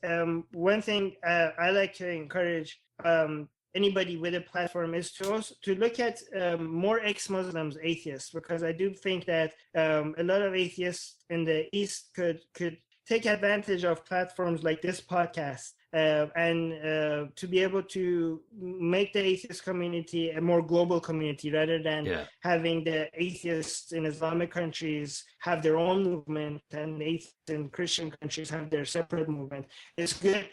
one thing I like to encourage anybody with a platform is to also to look at more ex-Muslims, atheists, because I do think that a lot of atheists in the East could take advantage of platforms like this podcast, and to be able to make the atheist community a more global community, rather than having the atheists in Islamic countries have their own movement and the atheists in Christian countries have their separate movement. It's good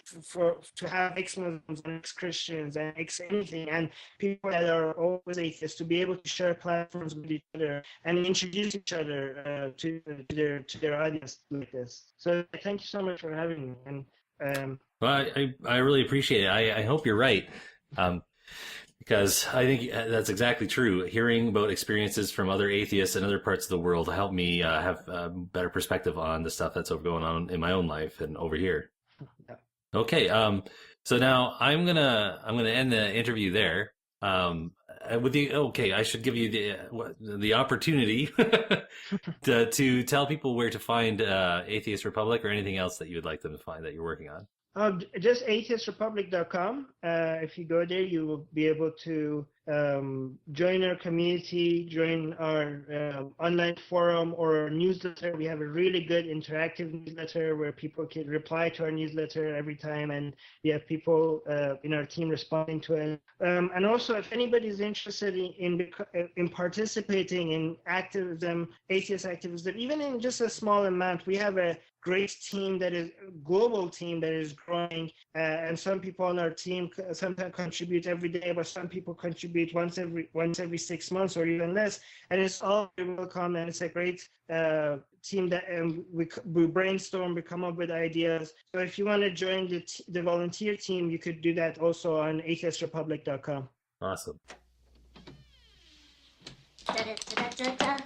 to have ex-Muslims and ex-Christians and ex-anything, and people that are always atheists, to be able to share platforms with each other and introduce each other to their audience like this. So thank you so much for having me. And well, I really appreciate it. I hope you're right, because I think that's exactly true. Hearing about experiences from other atheists in other parts of the world helped me have a better perspective on the stuff that's going on in my own life and over here. Yeah. Okay, so now I'm gonna end the interview there. I should give you the opportunity to tell people where to find Atheist Republic, or anything else that you would like them to find that you're working on. Just atheistrepublic.com. If you go there, you will be able to join our community, join our online forum or newsletter. We have a really good interactive newsletter where people can reply to our newsletter every time, and we have people in our team responding to it. And also, if anybody's interested in participating in activism, atheist activism, even in just a small amount, we have a great team that is a global team that is growing, and some people on our team sometimes contribute every day, but some people contribute once every 6 months or even less, and it's all very welcome, and it's a great team that we brainstorm, we come up with ideas. So if you want to join the volunteer team, you could do that also on atheistrepublic.com. Awesome. Da, da, da, da, da.